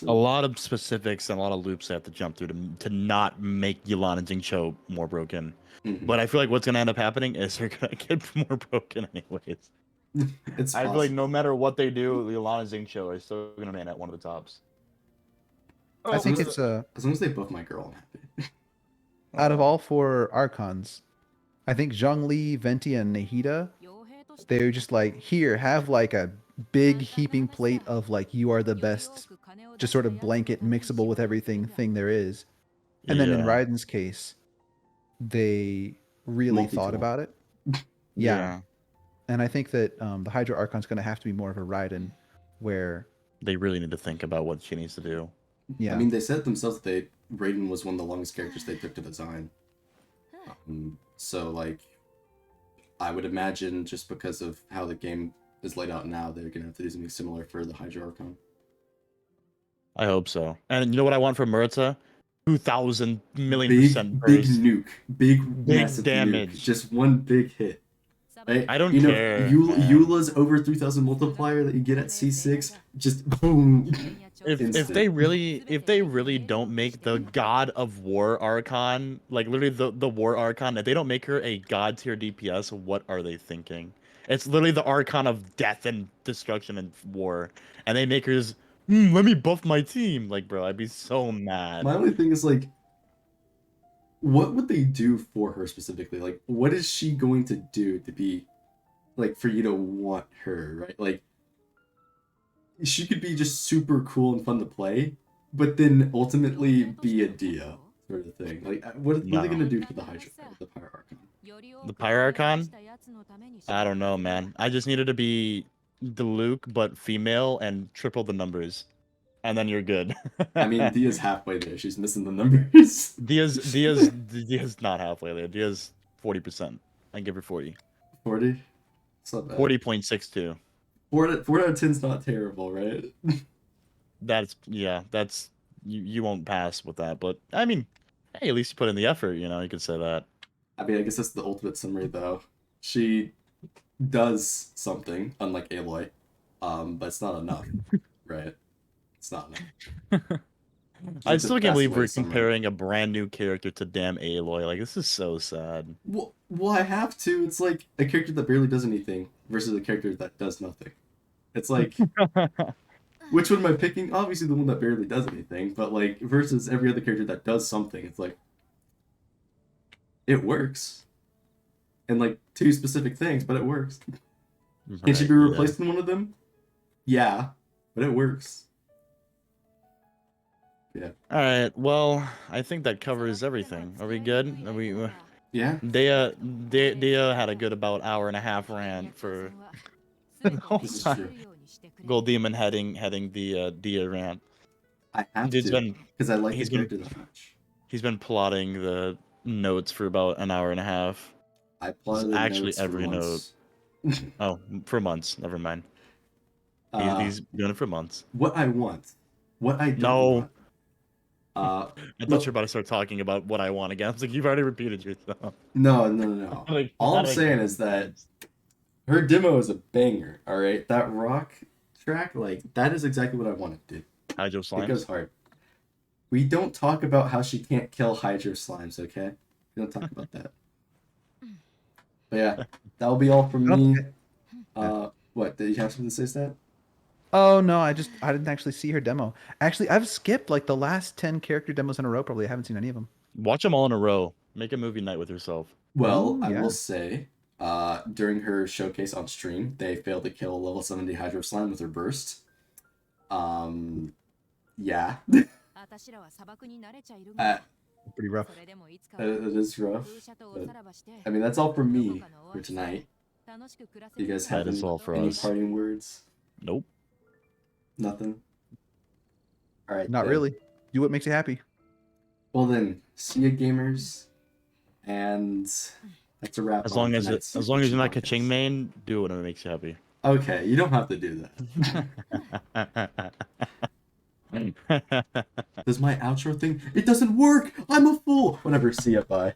A lot of specifics and a lot of loops they have to jump through to not make Yulan and Jingcho more broken. But I feel like what's going to end up happening is they're going to get more broken anyways. I feel like no matter what they do, Yulan and Jingcho are still going to remain at one of the tops. I think it's as long as they buff my girl, I'm happy. Out of all 4 Archons, I think Zhongli, Venti, and Nahida, they're just like, here, have like a big heaping plate of like, you are the best, just sort of blanket mixable with everything thing there is. And then in Raiden's case, they really thought about it. Yeah. And I think that the Hydro Archon's going to have to be more of a Raiden, where they really need to think about what she needs to do. Yeah. I mean, they said themselves that Raiden was one of the longest characters they took to design. So, like, I would imagine just because of how the game is laid out now, they're going to have to do something similar for the Hydro Archon. I hope so. And you know what I want from Murta? 2,000 million percent big burst. nuke. Big massive damage. Nuke. Just one big hit. Right? I don't care. Eula's over 3,000 multiplier that you get at C6, just boom. If they really don't make the God of War Archon, like literally the War Archon, if they don't make her a God tier DPS, what are they thinking? It's literally the Archon of death and destruction and war, and they make her just, let me buff my team. Like, bro, I'd be so mad. My only thing is, like, what would they do for her specifically? Like, what is she going to do to be, like, for you to want her, right? Like, she could be just super cool and fun to play, but then ultimately be a Dehya sort of thing. Like, what are they going to do for the Hydra, the Pyro Archon? The Pyro Archon? I don't know, man. I just needed to be the Luke, but female, and triple the numbers. And then you're good. I mean, Dehya's halfway there. She's missing the numbers. Dehya's not halfway there. Dehya's 40%. I give her 40. 40? It's not bad. 40.62. 4 out of 10's not terrible, right? That's you won't pass with that, but I mean, hey, at least you put in the effort, you could say that. I mean, I guess that's the ultimate summary, though. She does something, unlike Aloy, but it's not enough, right? It's not enough. I still can't believe we're comparing a brand new character to damn Aloy. Like, this is so sad. Well, I have to. It's like a character that barely does anything versus a character that does nothing. It's like, which one am I picking? Obviously, the one that barely does anything, but like versus every other character that does something, it's like it works, and like two specific things, but it works. Can she be replaced in one of them? Yeah, but it works. Yeah. All right. Well, I think that covers everything. Are we good? Are we? Yeah. Dehya had a good about hour and a half rant for the whole This is time. true. GoldDemon heading the Dehya rant. I have Dude's to been because I like the he's been- character that much. He's been plotting the notes for about an hour and a half. I plotted the actually notes for every months. Oh, for months. Never mind. He's doing it for months. What I want, what I don't No. want. I thought no. you were about to start talking about what I want again. I was like, you've already repeated yourself. No. Like, All I'm like- saying is that her demo is a banger. All right, that rock track, like that is exactly what I want to do. Hydro It slimes. goes hard. We don't talk about how she can't kill hydro slimes, okay? We don't talk about that. But yeah, that'll be all from me. What, did you have something to say, Stat? Oh no, I didn't actually see her demo. Actually, I've skipped like the last 10 character demos in a row. Probably I haven't seen any of them. Watch them all in a row. Make a movie night with yourself. Well, I yeah. will say, during her showcase on stream, they failed to kill a level 70 hydro slime with her burst. Yeah. Pretty rough. It is rough. But, I mean, that's all from me for tonight. You guys have That is all for any us. parting words? Nope. Nothing? Alright. Not then. really. Do what makes you happy. Well then, see ya, gamers. And that's a wrap. As on long as tonight's you're not podcast. ka-ching main, do it when it makes you happy. Okay, you don't have to do that. Does my outro thing? It doesn't work! I'm a fool! Whatever, see ya, bye.